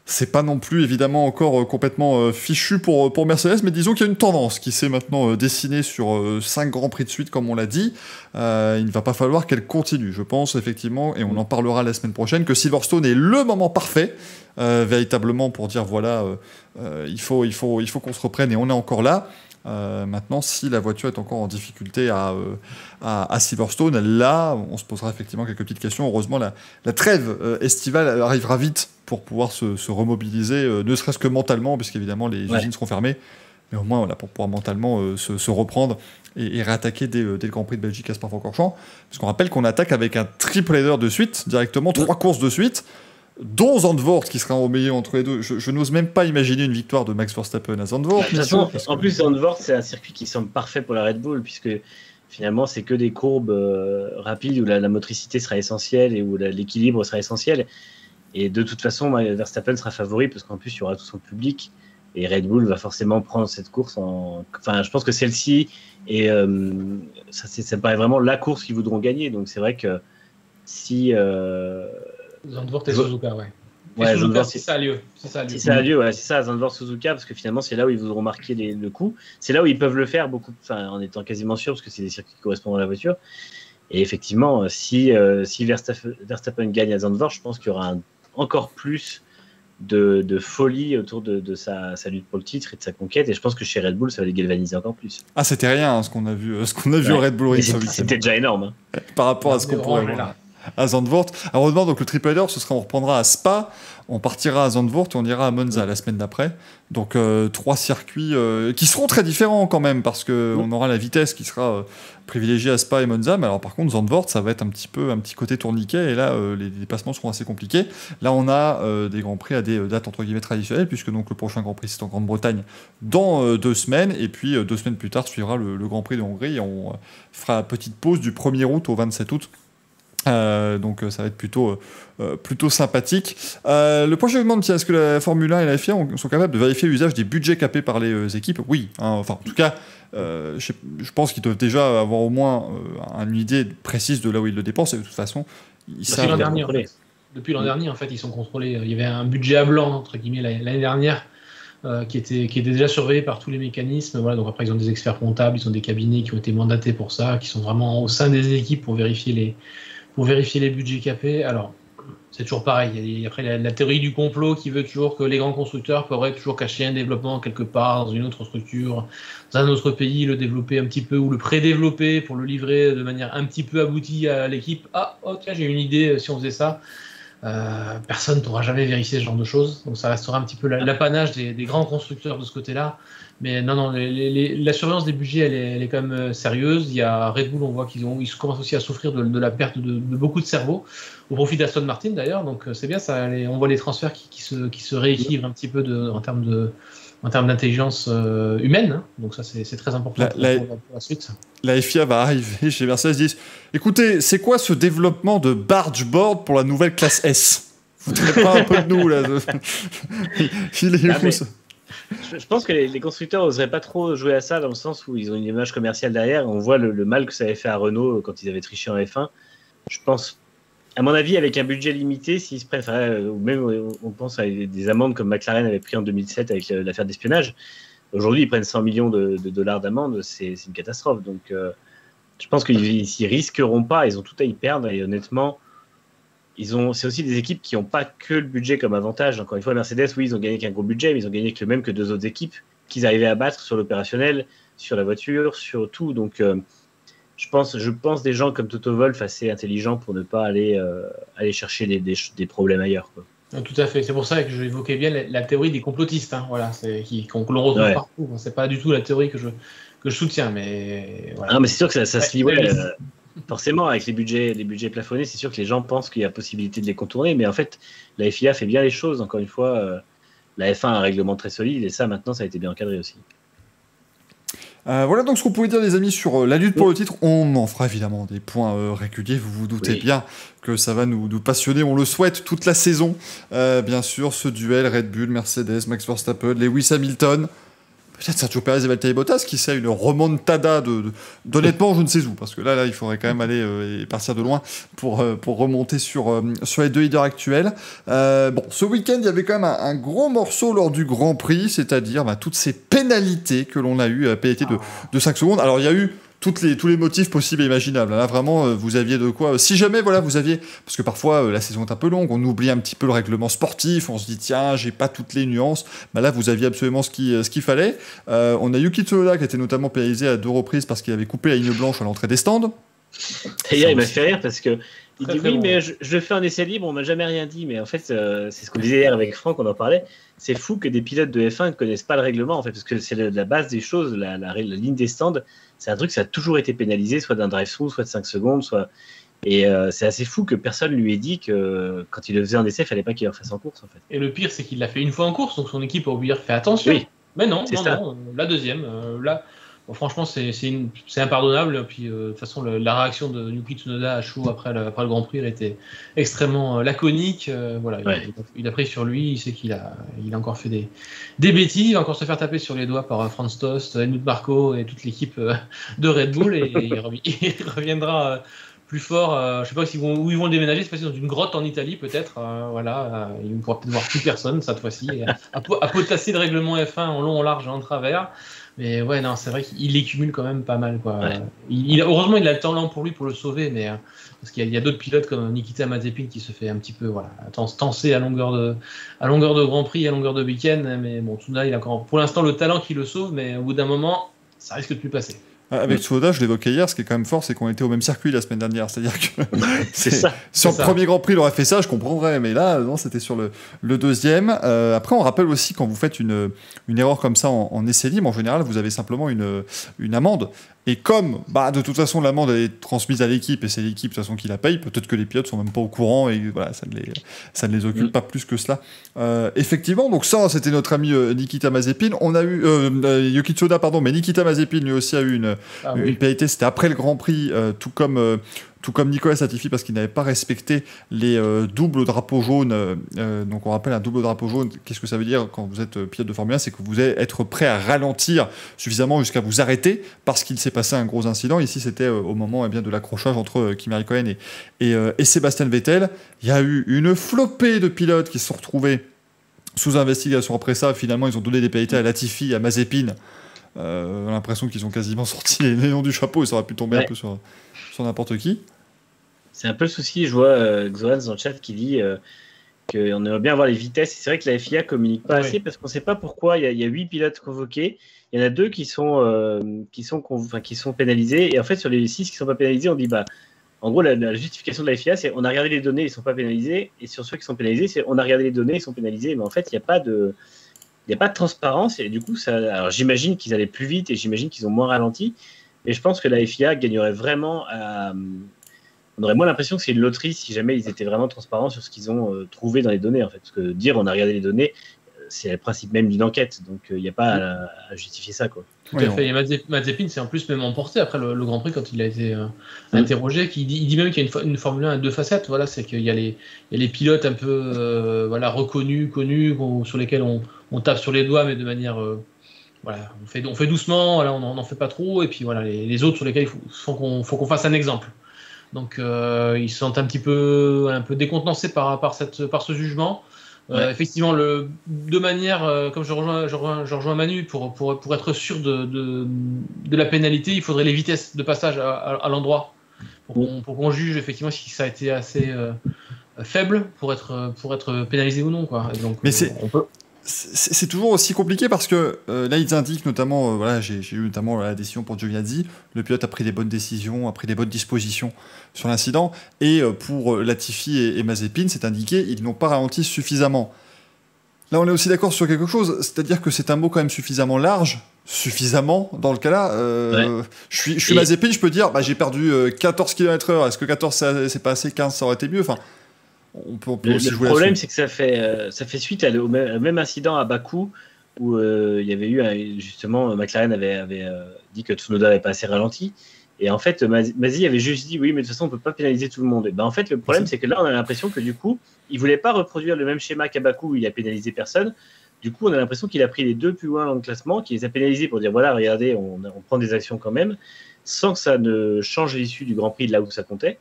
c'est pas non plus évidemment encore complètement fichu pour Mercedes, mais disons qu'il y a une tendance qui s'est maintenant dessinée sur 5 grands prix de suite, comme on l'a dit. Il ne va pas falloir qu'elle continue, je pense effectivement, et on en parlera la semaine prochaine, que Silverstone est le moment parfait, véritablement pour dire voilà, il faut qu'on se reprenne et on est encore là. Maintenant, si la voiture est encore en difficulté à Silverstone, là, on se posera effectivement quelques petites questions. Heureusement, la trêve estivale arrivera vite pour pouvoir se remobiliser, ne serait-ce que mentalement, puisqu'évidemment les usines seront fermées, mais au moins voilà, pour pouvoir mentalement se reprendre et réattaquer dès le Grand Prix de Belgique à Spa-Francorchamps. Parce qu'on rappelle qu'on attaque avec un triple header de suite, directement 3 courses de suite, dont Zandvoort qui sera au milieu entre les deux. Je n'ose même pas imaginer une victoire de Max Verstappen à Zandvoort. En plus, Zandvoort, c'est un circuit qui semble parfait pour la Red Bull, puisque finalement, c'est que des courbes rapides où la motricité sera essentielle et où l'équilibre sera essentiel. Et de toute façon, Verstappen sera favori, parce qu'en plus, il y aura tout son public. Et Red Bull va forcément prendre cette course Enfin, je pense que celle-ci, ça me paraît vraiment la course qu'ils voudront gagner. Donc c'est vrai que si... Zandvoort et Suzuka, ouais. Ouais, Suzuka, si ça a lieu. Si ça a lieu, voilà, c'est ça, Zandvoort, Suzuka, parce que finalement, c'est là où ils voudront marquer le coup. C'est là où ils peuvent le faire beaucoup, en étant quasiment sûr, parce que c'est des circuits qui correspondent à la voiture. Et effectivement, si Verstappen gagne à Zandvoort, je pense qu'il y aura encore plus de folie autour de sa lutte pour le titre et de sa conquête. Et je pense que chez Red Bull, ça va les galvaniser encore plus. Ah, c'était rien ce qu'on a vu au Red Bull Ring. C'était déjà énorme. Par rapport à ce qu'on pourrait voir à Zandvoort. Heureusement, donc le triple header, on reprendra à Spa, on partira à Zandvoort et on ira à Monza la semaine d'après. Donc 3 circuits qui seront très différents quand même, parce qu'on aura la vitesse qui sera privilégiée à Spa et Monza, mais alors par contre Zandvoort, ça va être un petit côté tourniquet, et là les dépassements seront assez compliqués. Là on a des grands prix à des dates entre guillemets traditionnelles, puisque donc le prochain grand prix c'est en Grande-Bretagne dans 2 semaines, et puis 2 semaines plus tard suivra le Grand Prix de Hongrie, et on fera la petite pause du 1er août au 27 août. Donc ça va être plutôt sympathique. Le point je me demande, est-ce que la Formule 1 et la FIA sont capables de vérifier l'usage des budgets capés par les équipes? Oui, enfin en tout cas je pense qu'ils doivent déjà avoir au moins une idée précise de là où ils le dépensent, et de toute façon ils savent. Depuis l'an dernier en fait ils sont contrôlés. Il y avait un budget à blanc entre guillemets l'année dernière qui était déjà surveillé par tous les mécanismes. Voilà, donc après ils ont des experts comptables, ils ont des cabinets qui ont été mandatés pour ça, qui sont vraiment au sein des équipes pour vérifier les budgets capés. Alors, c'est toujours pareil. Il y a après la théorie du complot qui veut toujours que les grands constructeurs pourraient toujours cacher un développement quelque part, dans une autre structure, dans un autre pays, le développer un petit peu ou le pré-développer pour le livrer de manière un petit peu aboutie à l'équipe. Tiens, j'ai une idée, si on faisait ça. Personne ne pourra jamais vérifier ce genre de choses. Donc ça restera un petit peu l'apanage des grands constructeurs de ce côté-là. Mais non, la surveillance des budgets, elle est quand même sérieuse. Il y a Red Bull, on voit qu'ils commencent aussi à souffrir de la perte de beaucoup de cerveaux, au profit d'Aston Martin d'ailleurs. Donc c'est bien, on voit les transferts qui se rééquilibrent un petit peu en termes d'intelligence humaine. Hein. Donc ça, c'est très important pour la suite. La FIA va arriver chez Mercedes et dire « Écoutez, c'est quoi ce développement de bargeboard pour la nouvelle classe S ? Vous ne trouvez pas un peu de nous, là ?» Il est fou, ça. Je pense que les constructeurs n'oseraient pas trop jouer à ça, dans le sens où ils ont une image commerciale derrière. On voit le mal que ça avait fait à Renault quand ils avaient triché en F1. Je pense, à mon avis, avec un budget limité, s'ils se prennent, ou même on pense à des amendes comme McLaren avait pris en 2007 avec l'affaire d'espionnage. Aujourd'hui, ils prennent 100 millions de dollars d'amende, c'est une catastrophe. Donc, je pense qu'ils s'y risqueront pas. Ils ont tout à y perdre. Et honnêtement, c'est aussi des équipes qui n'ont pas que le budget comme avantage. Encore une fois, Mercedes, oui, ils ont gagné qu'un gros budget, mais ils ont gagné que le même que 2 autres équipes qu'ils arrivaient à battre sur l'opérationnel, sur la voiture, sur tout. Donc, je pense des gens comme Toto Wolff assez intelligents pour ne pas aller chercher des problèmes ailleurs, quoi. Tout à fait. C'est pour ça que je évoquais bien la théorie des complotistes. Voilà, qu'on l'on retrouve partout. C'est pas du tout la théorie que je soutiens, mais voilà. Non, mais c'est sûr que ça se lie. Forcément, avec les budgets plafonnés, c'est sûr que les gens pensent qu'il y a possibilité de les contourner, mais en fait, la FIA fait bien les choses. Encore une fois, la F1 a un règlement très solide, et ça, maintenant, ça a été bien encadré aussi. Voilà donc ce qu'on pouvait dire les amis sur la lutte pour le titre. On en fera évidemment des points réguliers, vous vous doutez bien que ça va nous passionner, on le souhaite toute la saison. Bien sûr, ce duel Red Bull, Mercedes, Max Verstappen, Lewis Hamilton, peut-être Sergio Perez et Valtteri Bottas, qui sait une remontada d'honnêtement je ne sais où, parce que là il faudrait quand même aller et partir de loin pour remonter sur les deux leaders actuels. Ce week-end il y avait quand même un gros morceau lors du Grand Prix, c'est-à-dire toutes ces pénalités que l'on a eu, pénalité de 5 secondes. Alors il y a eu tous les motifs possibles et imaginables. Là, vraiment, vous aviez de quoi... Si jamais, vous aviez... Parce que parfois, la saison est un peu longue, on oublie un petit peu le règlement sportif, on se dit, tiens, j'ai pas toutes les nuances. Là, vous aviez absolument ce qu'il fallait. On a Yuki Tsunoda qui a été notamment pénalisé à 2 reprises parce qu'il avait coupé la ligne blanche à l'entrée des stands. D'ailleurs, il m'a fait rire parce que il dit oui, mais je le fais en essai libre, on m'a jamais rien dit. Mais en fait, c'est ce qu'on disait hier avec Franck, on en parlait. C'est fou que des pilotes de F1 ne connaissent pas le règlement, en fait, parce que c'est la base des choses, la ligne des stands. C'est un truc, ça a toujours été pénalisé, soit d'un drive-through, soit de 5 secondes, soit. Et c'est assez fou que personne lui ait dit que quand il le faisait en essai, il fallait pas qu'il le fasse en course, en fait. Et le pire, c'est qu'il l'a fait une fois en course, donc son équipe a oublié de faire attention. Oui. Mais non, la deuxième, là. Bon, franchement, c'est impardonnable. Puis, de toute façon, la réaction de Yuki Tsunoda à chaud après le Grand Prix, elle était extrêmement laconique. Il a pris sur lui. Il sait qu'il a encore fait des bêtises. Il va encore se faire taper sur les doigts par Franz Tost, Helmut Marko et toute l'équipe de Red Bull. Et il reviendra plus fort. Je ne sais pas où ils vont le déménager. C'est possible dans une grotte en Italie, peut-être. Il ne pourra peut-être voir plus personne cette fois-ci. À potasser le règlement F1 en long, en large et en travers. Mais ouais, non, c'est vrai qu'il les cumule quand même pas mal, quoi. Ouais. Heureusement, il a le temps lent pour lui pour le sauver, mais parce qu'il y a d'autres pilotes comme Nikita Mazepin qui se fait un petit peu tenser à longueur de Grand Prix, à longueur de week-end. Mais bon, Tsunoda, il a encore pour l'instant le talent qui le sauve, mais au bout d'un moment, ça risque de plus passer. Avec Tsunoda, je l'évoquais hier, ce qui est quand même fort, c'est qu'on était au même circuit la semaine dernière. C'est-à-dire que c'est ça. Sur le premier Grand Prix, il aurait fait ça, je comprendrais. Mais là, non, c'était sur le deuxième. Après, on rappelle aussi, quand vous faites une erreur comme ça en essai libre, en général, vous avez simplement une amende. Et comme, de toute façon, l'amende est transmise à l'équipe, et c'est l'équipe, de toute façon, qui la paye, peut-être que les pilotes sont même pas au courant, et voilà, ça ne les occupe pas plus que cela. Effectivement, donc ça, c'était notre ami Nikita Mazepin. On a eu, Yuki Tsunoda, pardon, mais Nikita Mazepin, lui aussi, a eu une pénalité. C'était après le Grand Prix, tout comme Nicolas Latifi, parce qu'il n'avait pas respecté les doubles drapeaux jaunes. Donc on rappelle, un double drapeau jaune, qu'est-ce que ça veut dire quand vous êtes pilote de Formule 1? C'est que vous allez être prêt à ralentir suffisamment jusqu'à vous arrêter, parce qu'il s'est passé un gros incident. Ici, c'était au moment de l'accrochage entre Kimi Räikkönen et Sébastien Vettel. Il y a eu une flopée de pilotes qui se sont retrouvés sous investigation après ça. Finalement, ils ont donné des pénalités à Latifi, à Mazepin. On a l'impression qu'ils ont quasiment sorti les noms du chapeau, et ça aurait pu tomber un peu sur n'importe qui. C'est un peu le souci, je vois Xoran dans le chat qui dit qu'on aimerait bien voir les vitesses. C'est vrai que la FIA communique pas assez parce qu'on ne sait pas pourquoi. Il y a 8 pilotes convoqués, il y en a 2 qui sont pénalisés, et en fait sur les 6 qui ne sont pas pénalisés, on dit en gros la justification de la FIA, c'est on a regardé les données, ils ne sont pas pénalisés, et sur ceux qui sont pénalisés, c'est on a regardé les données, ils sont pénalisés, mais en fait il n'y a pas de transparence, et du coup alors j'imagine qu'ils allaient plus vite et j'imagine qu'ils ont moins ralenti, et je pense que la FIA gagnerait vraiment on aurait moins l'impression que c'est une loterie si jamais ils étaient vraiment transparents sur ce qu'ils ont trouvé dans les données, en fait. Parce que dire on a regardé les données, c'est le principe même d'une enquête, donc il n'y a pas à justifier ça, quoi. Tout à fait. Et Mazepin s'est en plus même emporté après le Grand Prix quand il a été interrogé. Il dit même qu'il y a une Formule 1 à 2 facettes. Voilà, c'est qu'il y a les pilotes un peu reconnus, connus, sur lesquels on tape sur les doigts, mais de manière on fait doucement. Voilà, on n'en fait pas trop. Et puis voilà, les autres sur lesquels il faut qu'on fasse un exemple. Donc ils se sentent un peu décontenancés par ce jugement. Effectivement, de manière, comme je rejoins Manu, pour être sûr de la pénalité, il faudrait les vitesses de passage à l'endroit pour qu'on juge effectivement si ça a été assez faible pour être pénalisé ou non, quoi. Et donc, mais c'est... c'est toujours aussi compliqué parce que là, ils indiquent notamment, voilà, j'ai eu notamment la décision pour Giovinazzi, le pilote a pris des bonnes décisions, a pris des bonnes dispositions sur l'incident, et pour Latifi et Mazepin, c'est indiqué, ils n'ont pas ralenti suffisamment. Là, on est aussi d'accord sur quelque chose, c'est-à-dire que c'est un mot quand même suffisamment large, suffisamment, dans le cas-là. Je suis Mazepin, je peux dire, bah, j'ai perdu 14 km/h, est-ce que 14 c'est pas assez, 15 ça aurait été mieux, enfin... On peut aussi le jouer problème, c'est que ça fait suite au même incident à Bakou où il y avait eu justement McLaren avait dit que Tsunoda n'avait pas assez ralenti. Et en fait, Mazzi avait juste dit oui, mais de toute façon, on ne peut pas pénaliser tout le monde. Et ben, en fait, le problème, c'est que là, on a l'impression que du coup, il ne voulait pas reproduire le même schéma qu'à Bakou où il a pénalisé personne. Du coup, on a l'impression qu'il a pris les deux plus loin dans le classement, qu'il les a pénalisés pour dire voilà, regardez, on prend des actions quand même, sans que ça ne change l'issue du Grand Prix de là où ça comptait.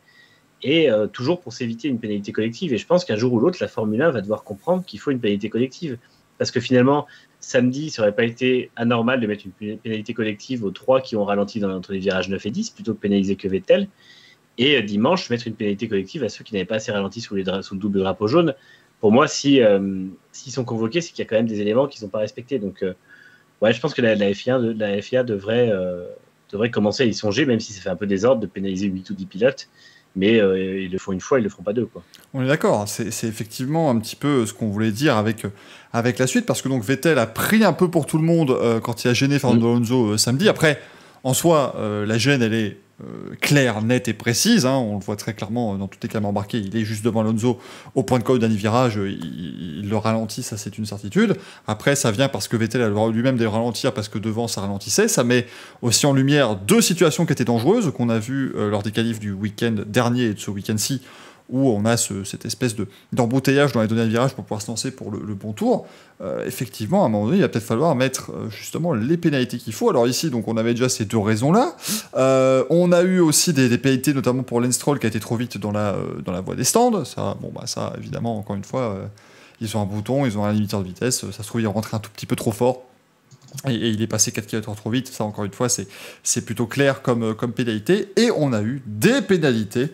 Et toujours pour s'éviter une pénalité collective. Et je pense qu'un jour ou l'autre, la Formule 1 va devoir comprendre qu'il faut une pénalité collective. Parce que finalement, samedi, ça n'aurait pas été anormal de mettre une pénalité collective aux 3 qui ont ralenti entre les virages 9 et 10, plutôt que pénaliser que Vettel. Et dimanche, mettre une pénalité collective à ceux qui n'avaient pas assez ralenti sous le double drapeau jaune. Pour moi, s'ils sont convoqués, c'est qu'il y a quand même des éléments qu'ils n'ont pas respectés. Donc, ouais, je pense que la FIA devrait commencer à y songer, même si ça fait un peu désordre de pénaliser 8 ou 10 pilotes. Mais ils le font une fois, ils le feront pas deux, quoi. On est d'accord, c'est effectivement un petit peu ce qu'on voulait dire avec la suite, parce que donc Vettel a pris un peu pour tout le monde quand il a gêné Fernando Alonso samedi. Après, en soi, la gêne, elle est claire, nette et précise, hein, on le voit très clairement dans toutes les caméras embarquées, il est juste devant Alonso au point de code d'un virage, il le ralentit, ça c'est une certitude. Après, ça vient parce que Vettel a le droit lui-même de ralentir parce que devant ça ralentissait, ça met aussi en lumière deux situations qui étaient dangereuses, qu'on a vues lors des qualifs du week-end dernier et de ce week-end-ci, où on a cette espèce d'embouteillage dans les données de virage pour pouvoir se lancer pour le bon tour. Effectivement, à un moment donné, il va peut-être falloir mettre justement les pénalités qu'il faut. Alors ici, donc, on avait déjà ces deux raisons-là. On a eu aussi des pénalités, notamment pour Lance Stroll qui a été trop vite dans la voie des stands. Ça, ça, évidemment, encore une fois, ils ont un bouton, ils ont un limiteur de vitesse. Ça se trouve, il est rentré un tout petit peu trop fort. Et il est passé 4 km trop vite, ça encore une fois c'est plutôt clair comme pénalité. Et on a eu des pénalités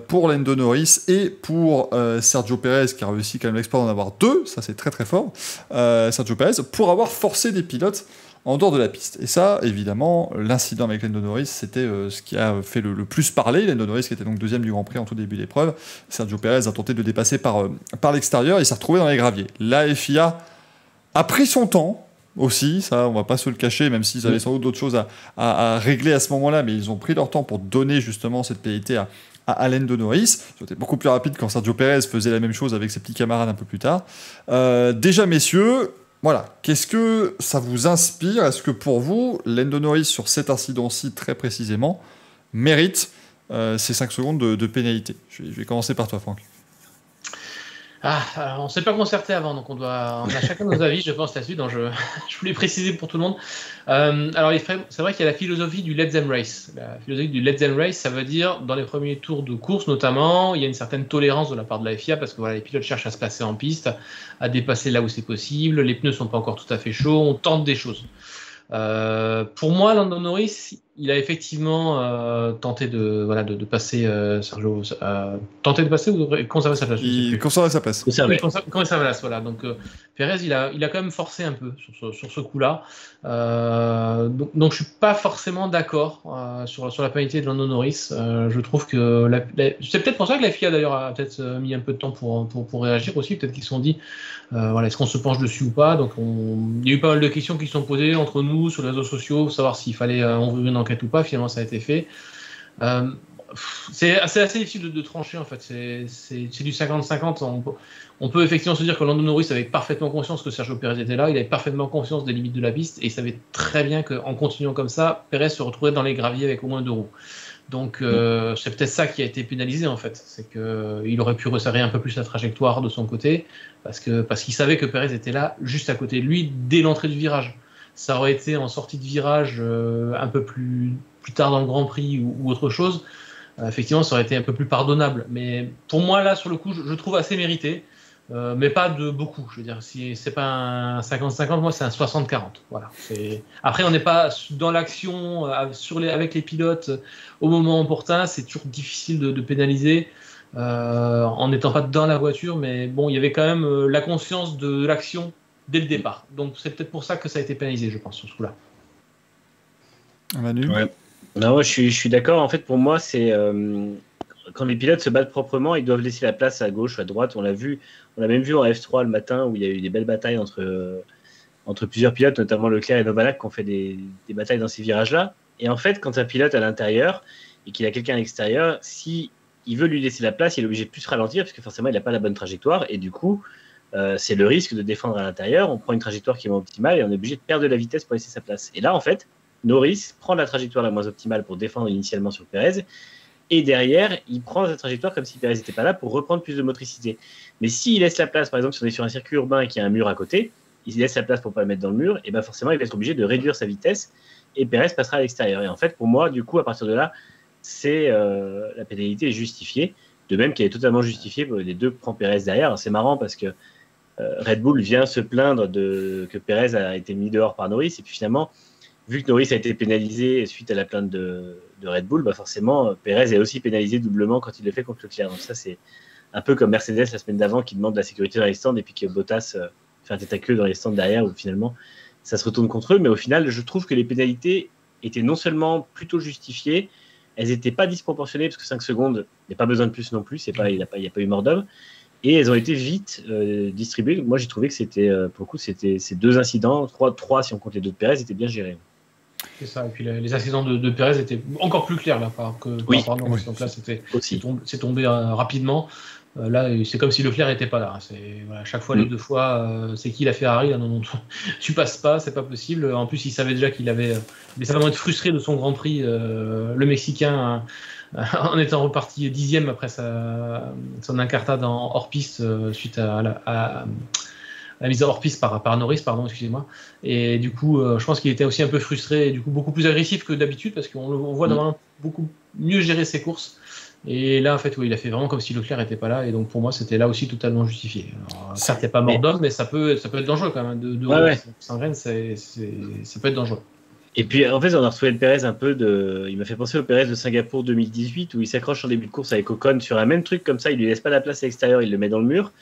pour Lando Norris et pour Sergio Pérez, qui a réussi quand même l'exploit d'en avoir deux, ça c'est très très fort, Sergio Pérez, pour avoir forcé des pilotes en dehors de la piste. Et ça, évidemment, l'incident avec Lando Norris, c'était ce qui a fait le plus parler. Lando Norris, qui était donc deuxième du Grand Prix en tout début d'épreuve, Sergio Pérez a tenté de le dépasser par l'extérieur, et il s'est retrouvé dans les graviers. La FIA a pris son temps, aussi, ça on va pas se le cacher, même s'ils avaient sans doute d'autres choses à régler à ce moment-là, mais ils ont pris leur temps pour donner justement cette pénalité à Lando Norris. C'était beaucoup plus rapide quand Sergio Pérez faisait la même chose avec ses petits camarades un peu plus tard. Déjà messieurs, voilà, qu'est-ce que ça vous inspire? Est-ce que pour vous, Lando Norris sur cet incident-ci très précisément mérite ces 5 secondes de pénalité? Je vais commencer par toi, Franck. On ne s'est pas concerté avant, donc on a chacun nos avis, je pense, là-dessus. Donc je voulais préciser pour tout le monde. Alors, c'est vrai qu'il y a la philosophie du Let Them Race. La philosophie du Let Them Race, ça veut dire, dans les premiers tours de course notamment, il y a une certaine tolérance de la part de la FIA, parce que voilà, les pilotes cherchent à se placer en piste, à dépasser là où c'est possible, les pneus ne sont pas encore tout à fait chauds, on tente des choses. Pour moi, Lando Norris, il a effectivement tenté de passer Sergio, tenté de passer ou de conserver sa place. Il conserve sa place. Conserver sa place, voilà. Donc Pérez, il a quand même forcé un peu sur ce coup-là. Donc je suis pas forcément d'accord sur la pénalité de Lando Norris. Je trouve que c'est peut-être pour ça que la FIA d'ailleurs a peut-être mis un peu de temps pour réagir aussi. Peut-être qu'ils se sont dit est-ce qu'on se penche dessus ou pas. Donc il y a eu pas mal de questions qui se sont posées entre nous sur les réseaux sociaux pour savoir s'il fallait ouvrir une enquête ou pas. Finalement, ça a été fait. C'est assez difficile de trancher en fait. C'est du 50-50. On peut effectivement se dire que Lando Norris avait parfaitement conscience que Sergio Pérez était là. Il avait parfaitement conscience des limites de la piste et il savait très bien qu'en continuant comme ça, Pérez se retrouvait dans les graviers avec au moins 2 roues. Donc c'est peut-être ça qui a été pénalisé en fait. C'est qu'il aurait pu resserrer un peu plus la trajectoire de son côté parce qu'il savait que Pérez était là juste à côté de lui dès l'entrée du virage. Ça aurait été en sortie de virage un peu plus tard dans le Grand Prix ou autre chose. Effectivement, ça aurait été un peu plus pardonnable. Mais pour moi, là, sur le coup, je trouve assez mérité. Mais pas de beaucoup. Je veux dire, si c'est pas un 50-50, moi, c'est un 60-40. Voilà. Après, on n'est pas dans l'action avec les pilotes au moment opportun. C'est toujours difficile de pénaliser en n'étant pas dans la voiture. Mais bon, il y avait quand même la conscience de l'action dès le départ. Donc c'est peut-être pour ça que ça a été pénalisé, je pense, sur ce coup-là. Manu ? Ouais. Non, je suis d'accord. En fait, pour moi, c'est quand les pilotes se battent proprement, ils doivent laisser la place à gauche ou à droite. On l'a même vu en F3 le matin où il y a eu des belles batailles entre plusieurs pilotes, notamment Leclerc et Novalak, qui ont fait des batailles dans ces virages-là. Et en fait, quand un pilote à l'intérieur et qu'il a quelqu'un à l'extérieur, si il veut lui laisser la place, il est obligé de plus ralentir parce que forcément, il n'a pas la bonne trajectoire. Et du coup, c'est le risque de défendre à l'intérieur. On prend une trajectoire qui est moins optimale et on est obligé de perdre de la vitesse pour laisser sa place. Et là, en fait, Norris prend la trajectoire la moins optimale pour défendre initialement sur Pérez. Et derrière, il prend sa trajectoire comme si Pérez n'était pas là pour reprendre plus de motricité. Mais s'il laisse la place, par exemple, si on est sur un circuit urbain et qu'il y a un mur à côté, il laisse la place pour ne pas le mettre dans le mur, et ben forcément, il va être obligé de réduire sa vitesse et Pérez passera à l'extérieur. Et en fait, pour moi, du coup, à partir de là, la pénalité est justifiée. De même qu'elle est totalement justifiée, les deux prend Pérez derrière. Alors, c'est marrant parce que Red Bull vient se plaindre que Pérez a été mis dehors par Norris, et puis finalement, vu que Norris a été pénalisé suite à la plainte de Red Bull, bah forcément, Pérez est aussi pénalisé doublement quand il le fait contre Leclerc. Donc ça, c'est un peu comme Mercedes la semaine d'avant qui demande de la sécurité dans les stands et puis que Bottas fait un tête à queue dans les stands derrière où finalement, ça se retourne contre eux. Mais au final, je trouve que les pénalités étaient non seulement plutôt justifiées, elles n'étaient pas disproportionnées parce que 5 secondes, il n'y a pas besoin de plus non plus, il n'y a pas eu mort d'homme. Et elles ont été vite distribuées. Moi, j'ai trouvé que c'était, pour le coup, c'était ces deux incidents, 3 si on compte les deux de Pérez, étaient bien gérés. C'est ça. Et puis les accidents de Pérez étaient encore plus clairs là, par Norris. Donc là, c'est tombé rapidement. Là, c'est comme si Leclerc n'était pas là. Voilà, chaque fois, les deux fois, c'est qui la Ferrari là, non, tu passes pas, c'est pas possible. En plus, il savait déjà qu'il avait vraiment été frustré de son Grand Prix, le Mexicain, en étant reparti 10e après son incartade en hors-piste suite à la mise hors piste par Norris, excusez-moi. Et du coup, je pense qu'il était aussi un peu frustré et du coup beaucoup plus agressif que d'habitude parce qu'on voit normalement beaucoup mieux gérer ses courses. Et là, en fait, il a fait vraiment comme si Leclerc n'était pas là. Et donc, pour moi, c'était là aussi totalement justifié. Alors, certes, il n'y a pas mort d'homme, mais ça peut être dangereux quand même. Sans graine, ça peut être dangereux. Et puis, en fait, on a retrouvé le Pérez un peu il m'a fait penser au Pérez de Singapour 2018 où il s'accroche en début de course avec Ocon sur un même truc comme ça. Il lui laisse pas la place à l'extérieur, il le met dans le mur.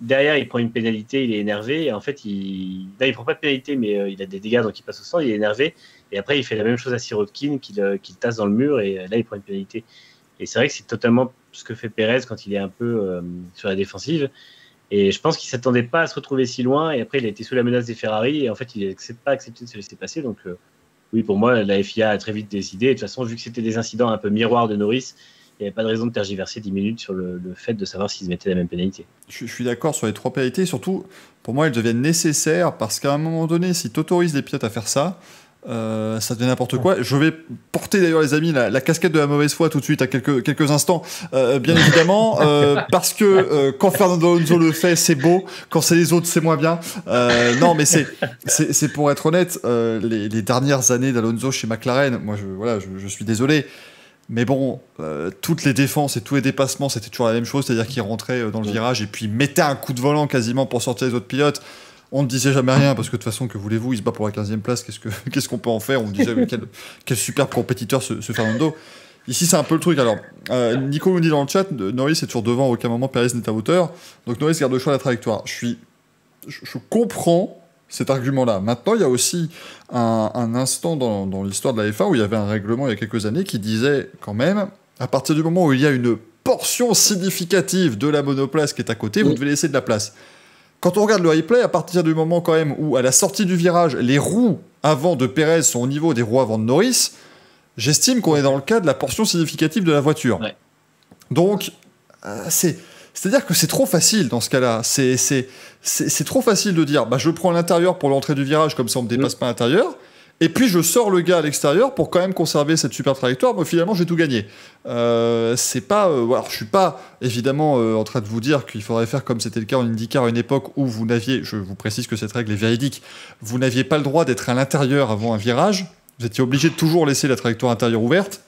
Derrière, il prend une pénalité, il est énervé. Et en fait, il prend pas de pénalité, mais il a des dégâts, donc il passe au sang, il est énervé. Et après, il fait la même chose à Sirotkin, qu'il tasse dans le mur, et là, il prend une pénalité. Et c'est vrai que c'est totalement ce que fait Pérez quand il est un peu sur la défensive. Et je pense qu'il ne s'attendait pas à se retrouver si loin. Et après, il a été sous la menace des Ferrari. Et en fait, il n'a pas accepté de se laisser passer. Donc, oui, pour moi, la FIA a très vite décidé. Et de toute façon, vu que c'était des incidents un peu miroirs de Norris, il n'y avait pas de raison de tergiverser 10 minutes sur le fait de savoir s'ils mettaient la même pénalité. Je suis d'accord sur les 3 pénalités. Surtout, pour moi, elles deviennent nécessaires parce qu'à un moment donné, si tu autorises les pilotes à faire ça, ça devient n'importe quoi. Je vais porter d'ailleurs, les amis, la casquette de la mauvaise foi tout de suite à quelques instants, bien évidemment, parce que quand Fernando Alonso le fait, c'est beau, quand c'est les autres, c'est moins bien. Non, mais c'est pour être honnête, les dernières années d'Alonso chez McLaren, moi, je suis désolé. Mais bon, toutes les défenses et tous les dépassements, c'était toujours la même chose, c'est-à-dire qu'il rentrait dans le virage et puis mettait un coup de volant quasiment pour sortir les autres pilotes. On ne disait jamais rien parce que de toute façon, que voulez-vous, il se bat pour la 15e place, qu'est-ce qu'on peut en faire? On disait quel super compétiteur ce Fernando. Ici, c'est un peu le truc. Alors, Nico nous dit dans le chat, Norris est toujours devant, à aucun moment Pérez n'est à hauteur. Donc Norris garde le choix de la trajectoire. Je comprends cet argument-là. Maintenant, il y a aussi un instant dans l'histoire de la F1 où il y avait un règlement il y a quelques années qui disait quand même, à partir du moment où il y a une portion significative de la monoplace qui est à côté, vous devez laisser de la place. Quand on regarde le replay, à partir du moment quand même où, à la sortie du virage, les roues avant de Pérez sont au niveau des roues avant de Norris, j'estime qu'on est dans le cas de la portion significative de la voiture. Ouais. Donc, c'est-à-dire que c'est trop facile dans ce cas-là. C'est trop facile de dire, je prends l'intérieur pour l'entrée du virage, comme ça on ne me dépasse pas à l'intérieur, et puis je sors le gars à l'extérieur pour quand même conserver cette super trajectoire, mais finalement j'ai tout gagné. C'est pas, alors, je suis pas évidemment en train de vous dire qu'il faudrait faire comme c'était le cas en IndyCar à une époque où vous n'aviez, je vous précise que cette règle est véridique, vous n'aviez pas le droit d'être à l'intérieur avant un virage, vous étiez obligé de toujours laisser la trajectoire intérieure ouverte.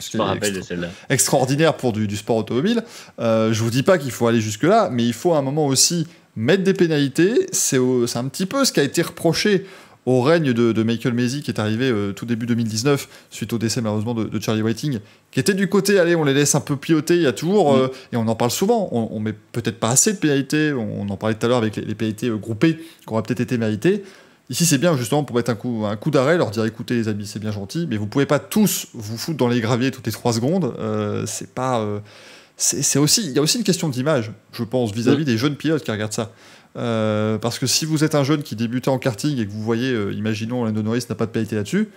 Je me rappelle de celle-là. Extraordinaire pour du sport automobile. Je vous dis pas qu'il faut aller jusque-là, mais il faut à un moment aussi mettre des pénalités. C'est un petit peu ce qui a été reproché au règne de Michael Masi qui est arrivé tout début 2019 suite au décès malheureusement de Charlie Whiting, qui était du côté, allez, on les laisse un peu piloter, il y a toujours, et on en parle souvent, on met peut-être pas assez de pénalités, on en parlait tout à l'heure avec les pénalités groupées qui auraient peut-être été méritées. Ici, c'est bien justement pour mettre un coup d'arrêt, leur dire écoutez les amis, c'est bien gentil, mais vous pouvez pas tous vous foutre dans les graviers toutes les 3 secondes. C'est pas. Il y a aussi une question d'image, je pense, vis-à-vis des jeunes pilotes qui regardent ça. Parce que si vous êtes un jeune qui débutait en karting et que vous voyez, imaginons Lando Norris n'a pas de pénalité là-dessus,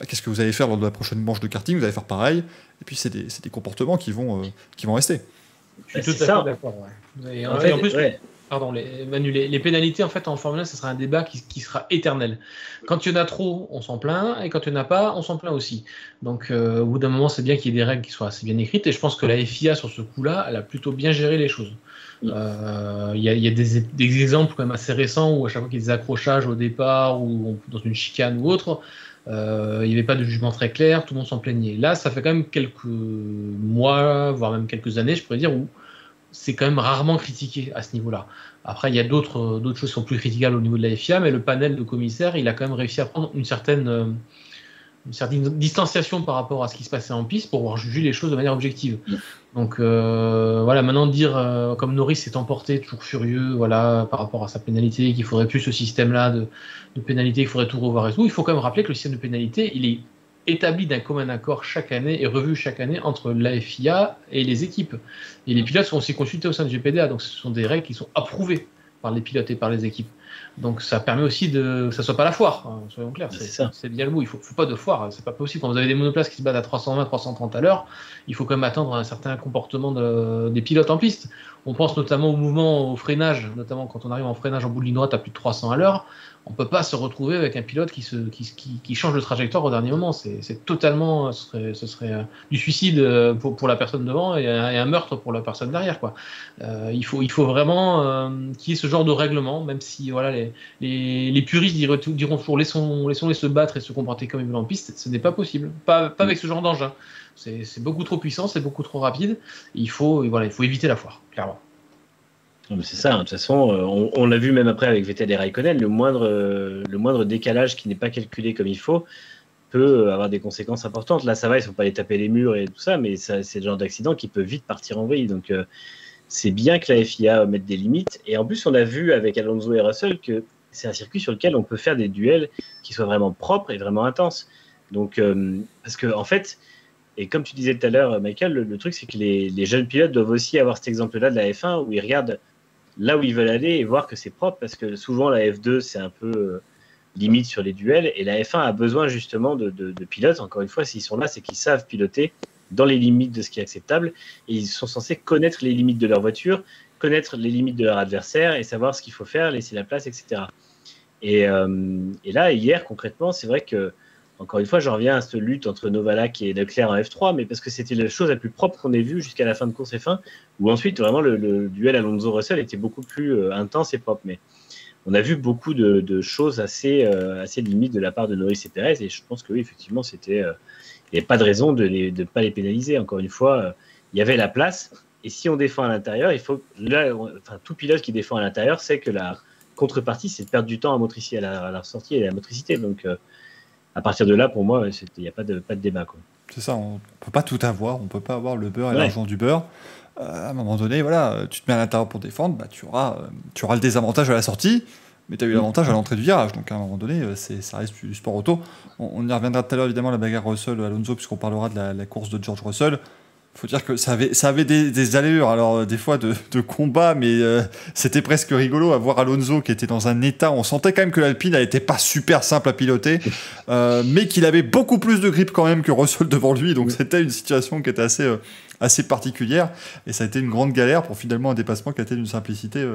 qu'est-ce que vous allez faire lors de la prochaine manche de karting? Vous allez faire pareil. Et puis c'est des comportements qui vont rester. Je suis tout à fait d'accord. Ouais. En plus, ouais. Pardon, Manu, les pénalités en fait en Formule 1, ce sera un débat qui sera éternel. Quand il y en a trop, on s'en plaint, et quand il n'y en a pas, on s'en plaint aussi. Donc au bout d'un moment, c'est bien qu'il y ait des règles qui soient assez bien écrites, et je pense que la FIA sur ce coup-là, elle a plutôt bien géré les choses. Il y a des exemples quand même assez récents où à chaque fois qu'il y a des accrochages au départ ou dans une chicane ou autre, il n'y avait pas de jugement très clair, tout le monde s'en plaignait. Là, ça fait quand même quelques mois, voire même quelques années, je pourrais dire, où c'est quand même rarement critiqué à ce niveau-là. Après, il y a d'autres choses qui sont plus critiquables au niveau de la FIA, mais le panel de commissaires, il a quand même réussi à prendre une certaine distanciation par rapport à ce qui se passait en piste pour pouvoir juger les choses de manière objective. Donc voilà, maintenant dire comme Norris s'est emporté toujours furieux, voilà, par rapport à sa pénalité, qu'il faudrait plus ce système-là de pénalité, qu'il faudrait tout revoir et tout, il faut quand même rappeler que le système de pénalité, il est établi d'un commun accord chaque année et revu chaque année entre la FIA et les équipes. Et les pilotes sont aussi consultés au sein du GPDA, donc ce sont des règles qui sont approuvées par les pilotes et par les équipes. Donc ça permet aussi que ça soit pas la foire, hein, soyons clairs. C'est bien le mot. Il faut pas de foire, c'est pas possible. Quand vous avez des monoplaces qui se battent à 320, 330 à l'heure, il faut quand même attendre un certain comportement des pilotes en piste. On pense notamment au mouvement, au freinage, notamment quand on arrive en freinage en bout de ligne droite à plus de 300 à l'heure. On peut pas se retrouver avec un pilote qui change de trajectoire au dernier moment. C'est totalement, ce serait du suicide pour la personne devant et un meurtre pour la personne derrière, quoi. Il faut vraiment qu'il y ait ce genre de règlement, même si voilà les puristes diront toujours laissons-les se battre et se comporter comme ils veulent en piste. Ce n'est pas possible, pas avec ce genre d'engin. C'est beaucoup trop puissant, c'est beaucoup trop rapide. Il faut éviter la foire, clairement. C'est ça, de toute façon, on l'a vu même après avec Vettel et Raikkonen, le moindre décalage qui n'est pas calculé comme il faut peut avoir des conséquences importantes. Là, ça va, il ne faut pas les taper les murs et tout ça, mais c'est le genre d'accident qui peut vite partir en vrille. Donc, c'est bien que la FIA mette des limites. Et en plus, on a vu avec Alonso et Russell que c'est un circuit sur lequel on peut faire des duels qui soient vraiment propres et vraiment intenses. Donc, parce que, en fait, et comme tu disais tout à l'heure, Michael, le truc, c'est que les jeunes pilotes doivent aussi avoir cet exemple-là de la F1 où ils regardent là où ils veulent aller et voir que c'est propre, parce que souvent la F2 c'est un peu limite sur les duels, et la F1 a besoin justement de pilotes. Encore une fois, s'ils sont là, c'est qu'ils savent piloter dans les limites de ce qui est acceptable, et ils sont censés connaître les limites de leur voiture, connaître les limites de leur adversaire et savoir ce qu'il faut faire, laisser la place, etc. Et là, hier, concrètement, c'est vrai que encore une fois, je reviens à cette lutte entre Novalak et Leclerc en F3, mais parce que c'était la chose la plus propre qu'on ait vue jusqu'à la fin de course F1, où ensuite, vraiment, le duel Alonso-Russell était beaucoup plus intense et propre. Mais on a vu beaucoup de choses assez limites de la part de Norris et Perez, et je pense que oui, effectivement, il n'y avait pas de raison de ne pas les pénaliser. Encore une fois, il y avait la place, et si on défend à l'intérieur, il faut. Là, tout pilote qui défend à l'intérieur sait que la contrepartie, c'est de perdre du temps à la sortie et à la motricité. Donc, à partir de là, pour moi, il n'y a pas de débat, quoi. C'est ça, on ne peut pas tout avoir, on ne peut pas avoir le beurre et l'argent du beurre. À un moment donné, voilà, tu te mets à l'intérieur pour défendre, bah, tu auras le désavantage à la sortie, mais tu as eu l'avantage à l'entrée du virage. Donc à un moment donné, ça reste du sport auto. On y reviendra tout à l'heure, évidemment, la bagarre Russell-Alonso, puisqu'on parlera de la course de George Russell. Il faut dire que ça avait des allures, alors des fois de combat, mais c'était presque rigolo à voir Alonso qui était dans un état. On sentait quand même que l'Alpine n'était pas super simple à piloter, mais qu'il avait beaucoup plus de grip quand même que Russell devant lui. Donc c'était une situation qui était assez particulière, et ça a été une grande galère pour finalement un dépassement qui a été d'une simplicité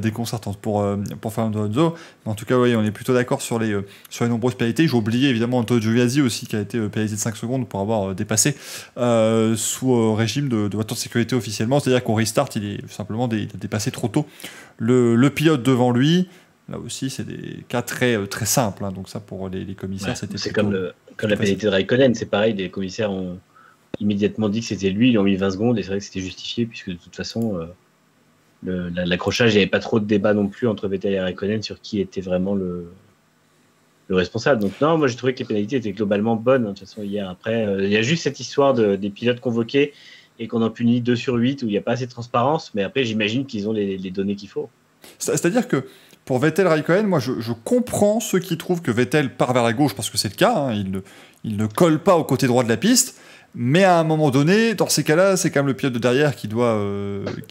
déconcertante pour Fernando Alonso. Mais en tout cas, oui, on est plutôt d'accord sur les nombreuses pénalités. J'ai oublié évidemment Antonio Giovinazzi aussi, qui a été pénalisé de 5 secondes pour avoir dépassé sous régime de voiture de sécurité officiellement, c'est-à-dire qu'au restart, il est simplement dépassé trop tôt le pilote devant lui. Là aussi, c'est des cas très, très simples, hein. Donc ça, pour les commissaires, c'était c'est comme la pénalité de Raikkonen, c'est pareil, les commissaires ont immédiatement dit que c'était lui, ils ont mis 20 secondes, et c'est vrai que c'était justifié, puisque de toute façon, l'accrochage, il n'y avait pas trop de débat non plus entre Vettel et Raikkonen sur qui était vraiment responsable. Donc non, moi j'ai trouvé que les pénalités étaient globalement bonnes, de toute façon, hier. Après, il y a juste cette histoire des pilotes convoqués et qu'on en punit 2 sur 8 où il n'y a pas assez de transparence, mais après j'imagine qu'ils ont les données qu'il faut. C'est-à-dire que pour Vettel Raikkonen, moi je comprends ceux qui trouvent que Vettel part vers la gauche parce que c'est le cas, hein, il ne colle pas au côté droit de la piste, mais à un moment donné, dans ces cas-là, c'est quand même le pilote de derrière qui doit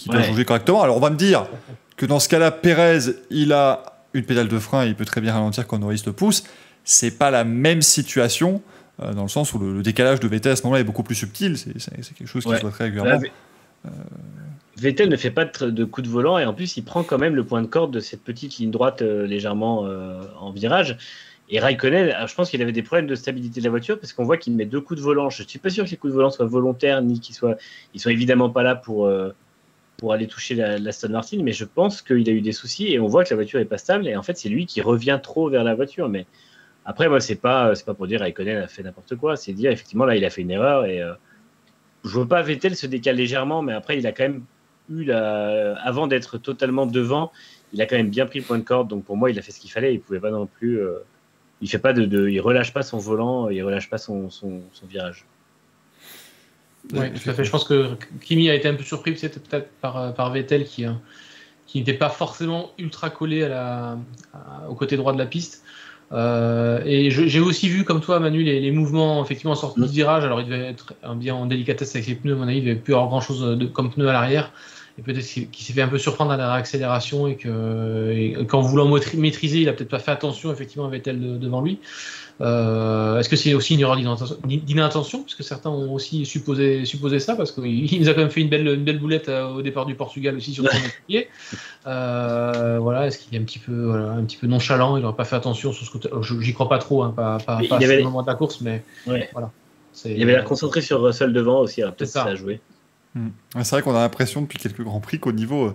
jauger correctement. Alors on va me dire que dans ce cas-là, Pérez, il a une pédale de frein et il peut très bien ralentir quand Norris le pousse. C'est pas la même situation, dans le sens où le décalage de Vettel à ce moment-là est beaucoup plus subtil, c'est quelque chose qui se voit très régulièrement. Vettel ne fait pas de coup de volant et en plus il prend quand même le point de corde de cette petite ligne droite légèrement en virage. Et Raikkonen, je pense qu'il avait des problèmes de stabilité de la voiture parce qu'on voit qu'il met 2 coups de volant. Je ne suis pas sûr que les coups de volant soient volontaires ni qu'ils sont évidemment pas là pour aller toucher l'Aston Martin, mais je pense qu'il a eu des soucis et on voit que la voiture est pas stable et en fait c'est lui qui revient trop vers la voiture. Mais après moi c'est pas pour dire Raikkonen a fait n'importe quoi, c'est dire effectivement là il a fait une erreur et je veux pas Vettel se décale légèrement, mais après il a quand même avant d'être totalement devant, il a quand même bien pris le point de corde, donc pour moi il a fait ce qu'il fallait, il pouvait pas non plus il relâche pas son volant, il relâche pas son virage. Oui, tout à fait. Je pense que Kimi a été un peu surpris peut-être par Vettel qui n'était pas forcément ultra collé au côté droit de la piste. Et j'ai aussi vu, comme toi, Manu, les mouvements effectivement en sortie de virage. Alors, il devait être bien en délicatesse avec ses pneus. À mon avis, il ne devait plus avoir grand-chose comme pneus à l'arrière. Et peut-être qu'il s'est fait un peu surprendre à la réaccélération et qu'en voulant maîtriser, il n'a peut-être pas fait attention effectivement à Vettel devant lui. Est-ce que c'est aussi une erreur d'inattention, parce que certains ont aussi supposé ça, parce qu'il nous a quand même fait une belle boulette au départ du Portugal aussi sur son pied. Voilà, est-ce qu'il est un petit peu nonchalant, il n'aurait pas fait attention sur ce côté. J'y crois pas trop, hein, pas à ce moment de la course, mais voilà. Il avait l'air concentré sur Russell devant aussi, alors peut-être ça a joué. C'est vrai qu'on a l'impression depuis quelques Grands Prix qu'au niveau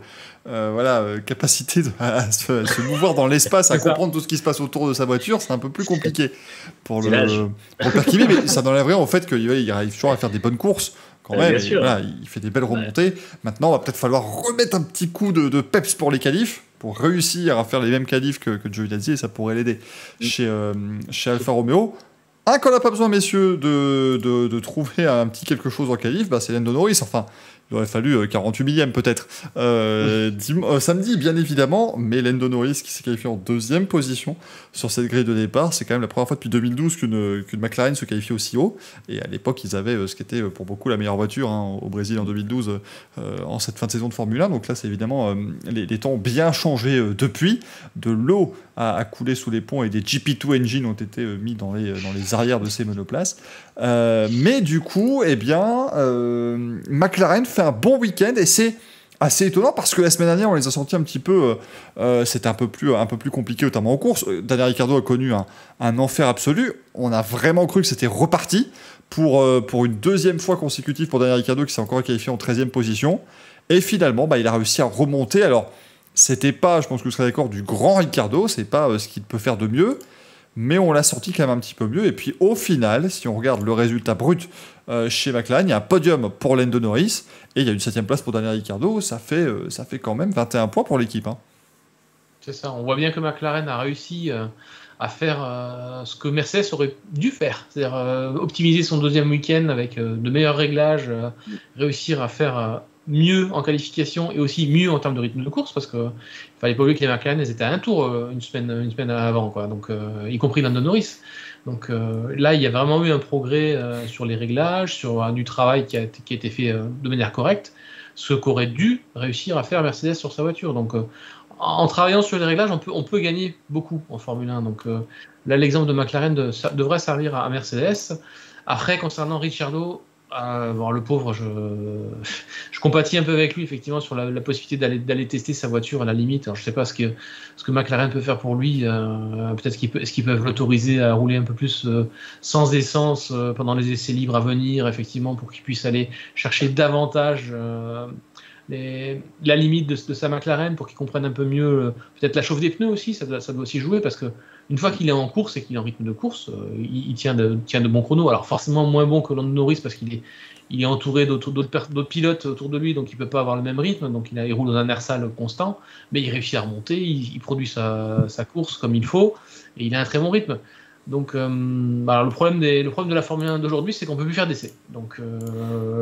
capacité à se mouvoir dans l'espace, à comprendre tout ce qui se passe autour de sa voiture, c'est un peu plus compliqué pour le Père Kimi, mais ça n'enlève rien au fait qu'il arrive toujours à faire des bonnes courses quand même. Et, voilà, il fait des belles remontées. Maintenant, il va peut-être falloir remettre un petit coup de peps pour les qualifs pour réussir à faire les mêmes qualifs que Giovinazzi, et ça pourrait l'aider chez Alfa Romeo. Qu'on n'a pas besoin, messieurs, de trouver un petit quelque chose en qualif, c'est Lando Norris. Enfin, il aurait fallu 48 millième peut-être. Samedi, bien évidemment, mais Lando Norris qui s'est qualifié en 2e position sur cette grille de départ. C'est quand même la première fois depuis 2012 qu'une McLaren se qualifie aussi haut. Et à l'époque, ils avaient ce qui était pour beaucoup la meilleure voiture au Brésil en 2012 en cette fin de saison de Formule 1. Donc là, c'est évidemment les temps ont bien changé depuis. De l'eau a coulé sous les ponts et des GP2 engines ont été mis dans les arrières de ces monoplaces. Mais du coup, McLaren fait un bon week-end et c'est assez étonnant parce que la semaine dernière, on les a sentis un petit peu. C'était un peu plus compliqué, notamment en course. Daniel Ricciardo a connu un enfer absolu. On a vraiment cru que c'était reparti pour une 2e fois consécutive pour Daniel Ricciardo qui s'est encore qualifié en 13e position. Et finalement, il a réussi à remonter. Alors, c'était pas, je pense que vous serez d'accord, du grand Ricciardo, c'est pas ce qu'il peut faire de mieux, mais on l'a sorti quand même un petit peu mieux. Et puis au final, si on regarde le résultat brut chez McLaren, il y a un podium pour Lando Norris et il y a une 7e place pour Daniel Ricciardo. Ça fait quand même 21 points pour l'équipe. C'est ça, on voit bien que McLaren a réussi à faire ce que Mercedes aurait dû faire, c'est-à-dire optimiser son 2e week-end avec de meilleurs réglages, réussir à faire mieux en qualification et aussi mieux en termes de rythme de course, parce qu'il fallait pas oublier que les McLaren étaient à un tour une semaine avant, quoi. Donc, y compris Lando Norris. Donc là, il y a vraiment eu un progrès sur les réglages, sur du travail qui a été fait de manière correcte, ce qu'aurait dû réussir à faire Mercedes sur sa voiture. Donc en travaillant sur les réglages, on peut gagner beaucoup en Formule 1. Donc là, l'exemple de McLaren devrait servir à Mercedes. Après, concernant Ricciardo, le pauvre, je compatis un peu avec lui effectivement sur la possibilité d'aller tester sa voiture à la limite. Alors, je ne sais pas ce que McLaren peut faire pour lui. Peut-être qu'ils peuvent l'autoriser à rouler un peu plus sans essence pendant les essais libres à venir, effectivement, pour qu'il puisse aller chercher davantage la limite de sa McLaren pour qu'il comprenne un peu mieux peut-être la chauffe des pneus aussi, ça doit aussi jouer parce que une fois qu'il est en course et qu'il est en rythme de course, il tient de bons chronos. Alors forcément moins bon que Lando Norris parce qu'il est entouré d'autres pilotes autour de lui, donc il peut pas avoir le même rythme, donc il roule dans un air sale constant, mais il réussit à remonter, il produit sa course comme il faut et il a un très bon rythme. Donc alors le problème de la Formule 1 d'aujourd'hui, c'est qu'on peut plus faire d'essais. Donc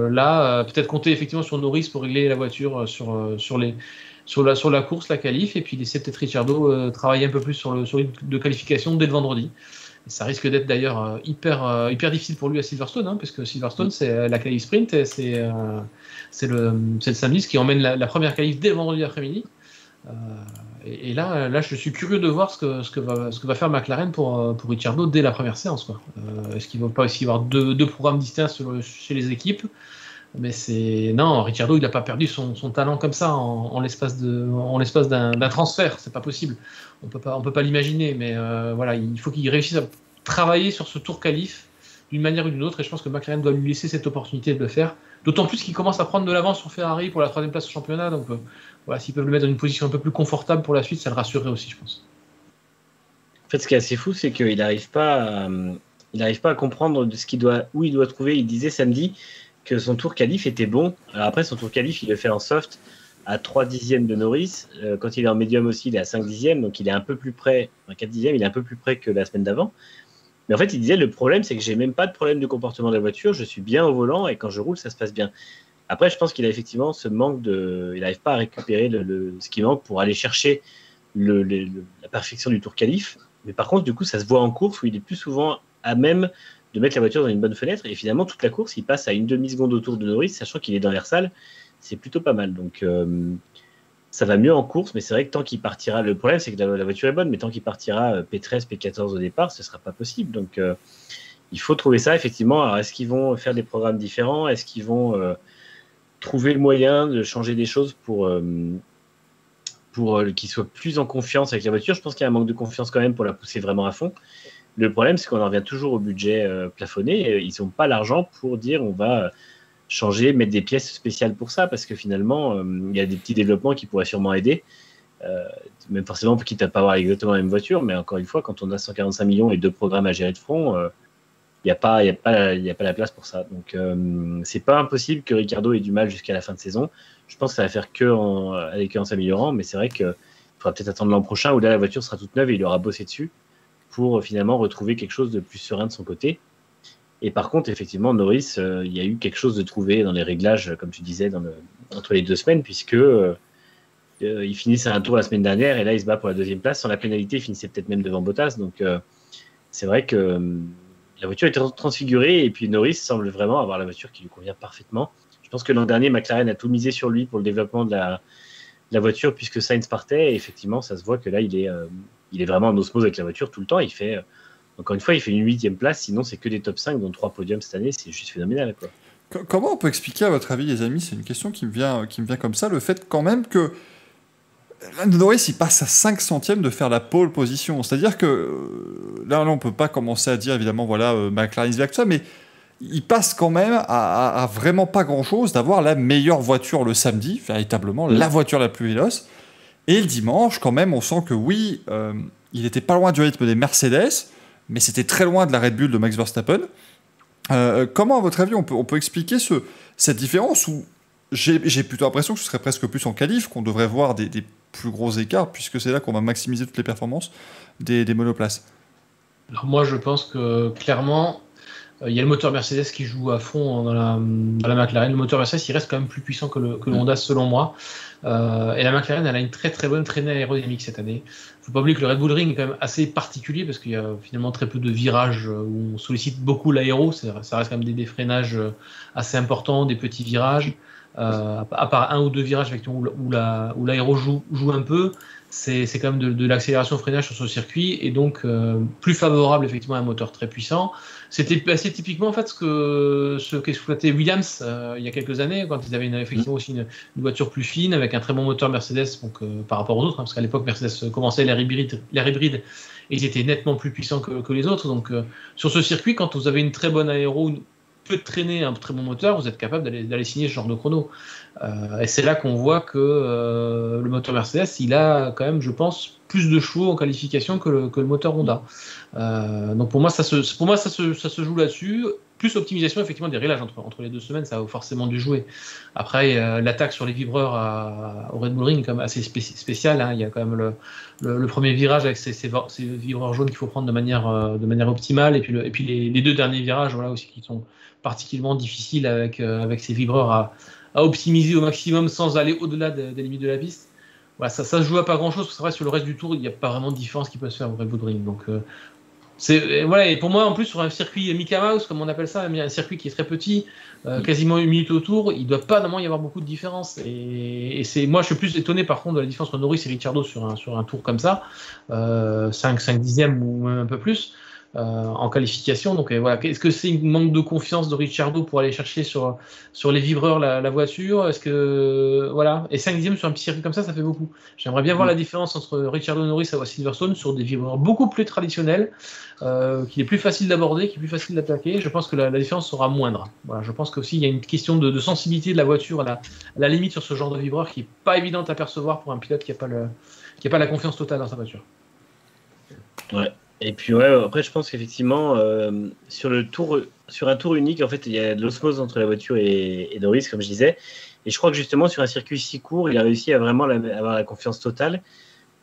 là, peut-être compter effectivement sur Norris pour régler la voiture sur la course, la qualif, et puis laisser peut-être Ricciardo travailler un peu plus sur le rythme de qualification dès le vendredi. Et ça risque d'être d'ailleurs hyper difficile pour lui à Silverstone, hein, puisque Silverstone c'est la qualif sprint, et c'est le samedi, ce qui emmène la première qualif dès le vendredi après-midi. Et là, je suis curieux de voir ce que va faire McLaren pour Ricciardo dès la première séance, quoi. Est-ce qu'il ne va pas aussi y avoir deux programmes distincts chez les équipes? Mais non, Ricciardo, il n'a pas perdu son talent comme ça en l'espace d'un transfert, c'est pas possible. On peut pas l'imaginer, mais voilà, il faut qu'il réussisse à travailler sur ce tour qualif d'une manière ou d'une autre, et je pense que McLaren doit lui laisser cette opportunité de le faire. D'autant plus qu'il commence à prendre de l'avance sur Ferrari pour la 3e place au championnat, donc voilà, s'ils peuvent le mettre dans une position un peu plus confortable pour la suite, ça le rassurerait aussi, je pense. En fait, ce qui est assez fou, c'est qu'il n'arrive pas à comprendre où il doit trouver. Il disait samedi que son tour qualif était bon. Alors après, son tour qualif, il le fait en soft à 3 dixièmes de Norris. Quand il est en médium aussi, il est à 5 dixièmes, donc il est un peu plus près, 4 dixièmes, il est un peu plus près que la semaine d'avant. Mais en fait, il disait, le problème, c'est que j'ai même pas de problème de comportement de la voiture, je suis bien au volant, et quand je roule, ça se passe bien. Après, je pense qu'il a effectivement ce manque il n'arrive pas à récupérer ce qui manque pour aller chercher la perfection du tour qualif. Mais par contre, du coup, ça se voit en course où il est plus souvent à même de mettre la voiture dans une bonne fenêtre. Et finalement, toute la course, il passe à une demi-seconde autour de Norris, sachant qu'il est dans l'air sale. C'est plutôt pas mal. Donc, ça va mieux en course. Mais c'est vrai que tant qu'il partira, le problème, c'est que la voiture est bonne, mais tant qu'il partira P13, P14 au départ, ce ne sera pas possible. Donc, il faut trouver ça, effectivement. Alors, est-ce qu'ils vont faire des programmes différents? Est-ce qu'ils vont trouver le moyen de changer des choses pour qu'il soit plus en confiance avec la voiture? Je pense qu'il y a un manque de confiance quand même pour la pousser vraiment à fond. Le problème, c'est qu'on en revient toujours au budget plafonné. Ils n'ont pas l'argent pour dire on va changer, mettre des pièces spéciales pour ça, parce que finalement, il y a des petits développements qui pourraient sûrement aider. Même forcément, quitte à pas avoir exactement la même voiture, mais encore une fois, quand on a 145 millions et 2 programmes à gérer de front, il n'y a pas la place pour ça. Donc, c'est pas impossible que Ricciardo ait du mal jusqu'à la fin de saison. Je pense que ça va faire que en s'améliorant, mais c'est vrai qu'il faudra peut-être attendre l'an prochain où là, la voiture sera toute neuve et il aura bossé dessus pour finalement retrouver quelque chose de plus serein de son côté. Et par contre, effectivement, Norris, il y a eu quelque chose de trouvé dans les réglages, comme tu disais, entre les 2 semaines, puisque il finissait un tour la semaine dernière et là, il se bat pour la 2e place. Sans la pénalité, il finissait peut-être même devant Bottas. Donc, c'est vrai que la voiture est transfigurée et puis Norris semble vraiment avoir la voiture qui lui convient parfaitement. Je pense que l'an dernier, McLaren a tout misé sur lui pour le développement de la voiture puisque Sainz partait. Et effectivement, ça se voit que là, il est vraiment en osmose avec la voiture tout le temps. Encore une fois, il fait une 8e place. Sinon, c'est que des top 5, dont 3 podiums cette année. C'est juste phénoménal, quoi. Comment on peut expliquer, à votre avis, les amis, c'est une question qui me vient comme ça, le fait quand même que Lando Norris, il passe à 5 centièmes de faire la pole position. C'est-à-dire que là, on ne peut pas commencer à dire, évidemment, voilà, McLaren is back, tout ça, mais il passe quand même à vraiment pas grand-chose d'avoir la meilleure voiture le samedi, véritablement, la voiture la plus véloce. Et le dimanche, quand même, on sent que oui, il était pas loin du rythme des Mercedes, mais c'était très loin de la Red Bull de Max Verstappen. Comment, à votre avis, on peut expliquer cette différence où j'ai plutôt l'impression que ce serait presque plus en qualif qu'on devrait voir des plus gros écarts, puisque c'est là qu'on va maximiser toutes les performances des monoplaces. Alors moi, je pense que clairement, il y a le moteur Mercedes qui joue à fond dans la McLaren. Le moteur Mercedes, il reste quand même plus puissant que le Honda, selon moi. Et la McLaren, elle a une très très bonne traînée aérodynamique cette année. Il ne faut pas oublier que le Red Bull Ring est quand même assez particulier parce qu'il y a finalement très peu de virages où on sollicite beaucoup l'aéro. Ça reste quand même des freinages assez importants, des petits virages. À part 1 ou 2 virages effectivement, où l'aéro joue un peu, c'est quand même de l'accélération freinage sur ce circuit et donc plus favorable effectivement à un moteur très puissant. C'était assez typiquement en fait ce qu'exploitait Williams il y a quelques années quand ils avaient effectivement aussi une voiture plus fine avec un très bon moteur Mercedes donc, par rapport aux autres, parce qu'à l'époque Mercedes commençait l'air hybride et ils étaient nettement plus puissants que les autres. Donc sur ce circuit, quand vous avez une très bonne aéro peu de traîner un très bon moteur, vous êtes capable d'aller signer ce genre de chrono. Et c'est là qu'on voit que le moteur Mercedes, il a quand même, je pense, plus de chevaux en qualification que le moteur Honda. Donc pour moi, ça se joue là-dessus. Plus optimisation effectivement des réglages entre les 2 semaines, ça a forcément dû jouer. Après, l'attaque sur les vibreurs au Red Bull Ring est quand même assez spéciale. Hein. Il y a quand même le premier virage avec ces vibreurs jaunes qu'il faut prendre de manière optimale, et puis les 2 derniers virages, voilà, aussi, qui sont particulièrement difficiles avec ces vibreurs à optimiser au maximum sans aller au-delà des limites de la piste. Voilà, ça se joue à pas grand-chose. C'est vrai, sur le reste du tour, il n'y a pas vraiment de différence qui peut se faire au Red Bull Ring. Donc voilà, et pour moi, en plus, sur un circuit Mickey Mouse, comme on appelle ça, un circuit qui est très petit, quasiment 1 minute au tour, il ne doit pas normalement y avoir beaucoup de différence. Et moi, je suis plus étonné par contre de la différence entre Norris et Ricciardo sur un tour comme ça, 5 dixièmes ou même un peu plus. En qualification. Donc voilà, est-ce que c'est un manque de confiance de Ricciardo pour aller chercher sur les vibreurs la voiture? Est-ce que voilà, et 5 dixièmes sur un petit circuit comme ça fait beaucoup. J'aimerais bien voir la différence entre Ricciardo et Norris à Silverstone sur des vibreurs beaucoup plus traditionnels, qu'il est plus facile d'aborder, qui est plus facile d'attaquer. Je pense que la différence sera moindre. Voilà, je pense qu'aussi il y a une question de sensibilité de la voiture à la limite sur ce genre de vibreur qui est pas évidente à percevoir pour un pilote qui a pas la confiance totale dans sa voiture. Ouais. Et puis après je pense qu'effectivement sur un tour unique, en fait il y a de l'osmose entre la voiture et Norris, comme je disais, et je crois que justement sur un circuit si court il a réussi à vraiment avoir la confiance totale.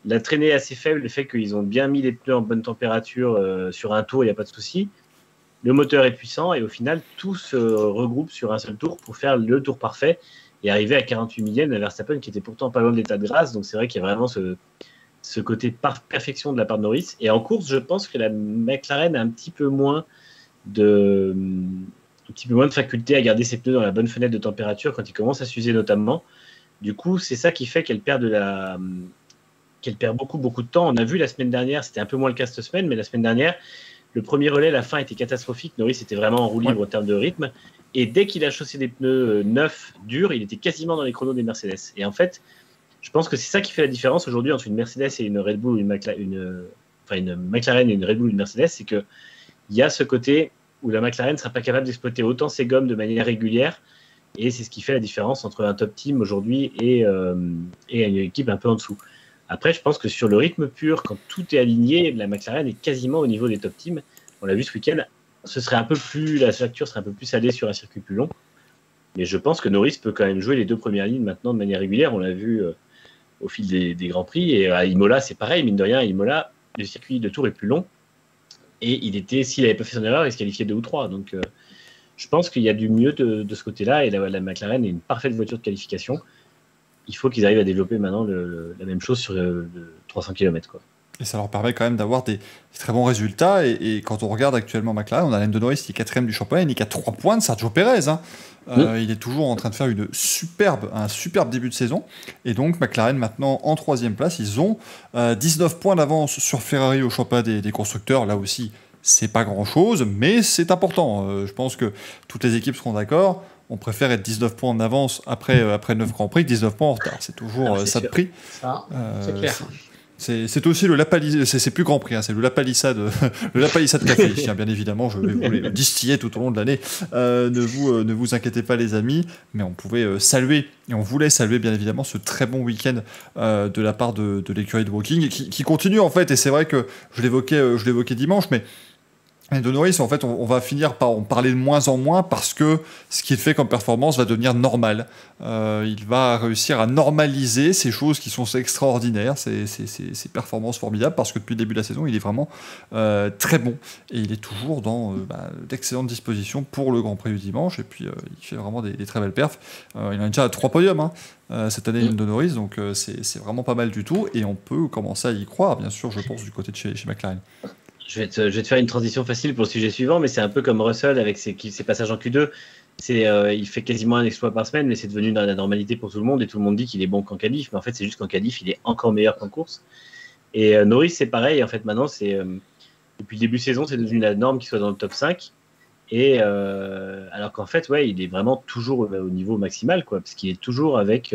La traînée est assez faible, le fait qu'ils ont bien mis les pneus en bonne température sur un tour, il n'y a pas de souci. Le moteur est puissant et au final tout se regroupe sur un seul tour pour faire le tour parfait et arriver à 48 millièmes à Verstappen qui était pourtant pas loin de l'état de grâce. Donc c'est vrai qu'il y a vraiment ce côté perfection de la part de Norris. Et en course, je pense que la McLaren a un petit peu moins de faculté à garder ses pneus dans la bonne fenêtre de température quand ils commencent à s'user notamment. Du coup, c'est ça qui fait qu'elle perd beaucoup de temps. On a vu la semaine dernière, c'était un peu moins le cas cette semaine, mais la semaine dernière, le premier relais, la fin était catastrophique. Norris était vraiment en roue libre en termes de rythme. Et dès qu'il a chaussé des pneus neufs, durs, il était quasiment dans les chronos des Mercedes. Et en fait, je pense que c'est ça qui fait la différence aujourd'hui entre une Mercedes et une Red Bull, une McLaren et une Red Bull ou une Mercedes, c'est qu'il y a ce côté où la McLaren ne sera pas capable d'exploiter autant ses gommes de manière régulière, et c'est ce qui fait la différence entre un top team aujourd'hui et une équipe un peu en dessous. Après, je pense que sur le rythme pur, quand tout est aligné, la McLaren est quasiment au niveau des top teams. On l'a vu ce week-end, la facture serait un peu plus salée sur un circuit plus long, mais je pense que Norris peut quand même jouer les 2 premières lignes maintenant de manière régulière. On l'a vu au fil des Grands Prix. Et à Imola, c'est pareil, mine de rien. À Imola, le circuit de tour est plus long. Et s'il n'avait pas fait son erreur, il se qualifiait 2 ou 3. Donc, je pense qu'il y a du mieux de ce côté-là. Et la McLaren est une parfaite voiture de qualification. Il faut qu'ils arrivent à développer maintenant la même chose sur le 300 km, quoi. Et ça leur permet quand même d'avoir des très bons résultats. Et quand on regarde actuellement McLaren, on a Lando Norris qui est 4ème du championnat, il n'est qu'à 3 points de Sergio Pérez. Hein. Il est toujours en train de faire un superbe début de saison. Et donc McLaren maintenant en 3e place. Ils ont 19 points d'avance sur Ferrari au championnat des constructeurs. Là aussi, c'est pas grand-chose, mais c'est important. Je pense que toutes les équipes seront d'accord. On préfère être 19 points en avance après 9 Grands Prix que 19 points en retard. C'est toujours ça de prix. Ça, c'est clair. C'est aussi le Lapalissade, c'est plus Grand Prix, hein, c'est le Lapalissade café. Tiens, bien évidemment, je vais vous le distiller tout au long de l'année. Ne vous inquiétez pas, les amis, mais on pouvait saluer, et on voulait saluer bien évidemment ce très bon week-end de la part de l'écurie de Woking, qui continue en fait, et c'est vrai que je l'évoquais dimanche, mais de Norris, en fait, on va finir par en parler de moins en moins parce que ce qu'il fait comme performance va devenir normal. Il va réussir à normaliser ces choses qui sont extraordinaires, ces performances formidables, parce que depuis le début de la saison, il est vraiment très bon. Et il est toujours dans d'excellentes dispositions pour le Grand Prix du dimanche. Et puis, il fait vraiment des très belles perfs. Il en a déjà 3 podiums cette année, de Norris, donc c'est vraiment pas mal du tout. Et on peut commencer à y croire, bien sûr, je pense, du côté de chez McLaren. Je vais te faire une transition facile pour le sujet suivant, mais c'est un peu comme Russell avec ses passages en Q2. Il fait quasiment un exploit par semaine, mais c'est devenu la normalité pour tout le monde, et tout le monde dit qu'il est bon qu'en qualif, mais en fait c'est juste qu'en qualif il est encore meilleur qu'en course. Et Norris c'est pareil, en fait maintenant depuis le début de saison c'est devenu la norme qu'il soit dans le top 5, et alors qu'en fait il est vraiment toujours au niveau maximal, quoi, parce qu'il est toujours avec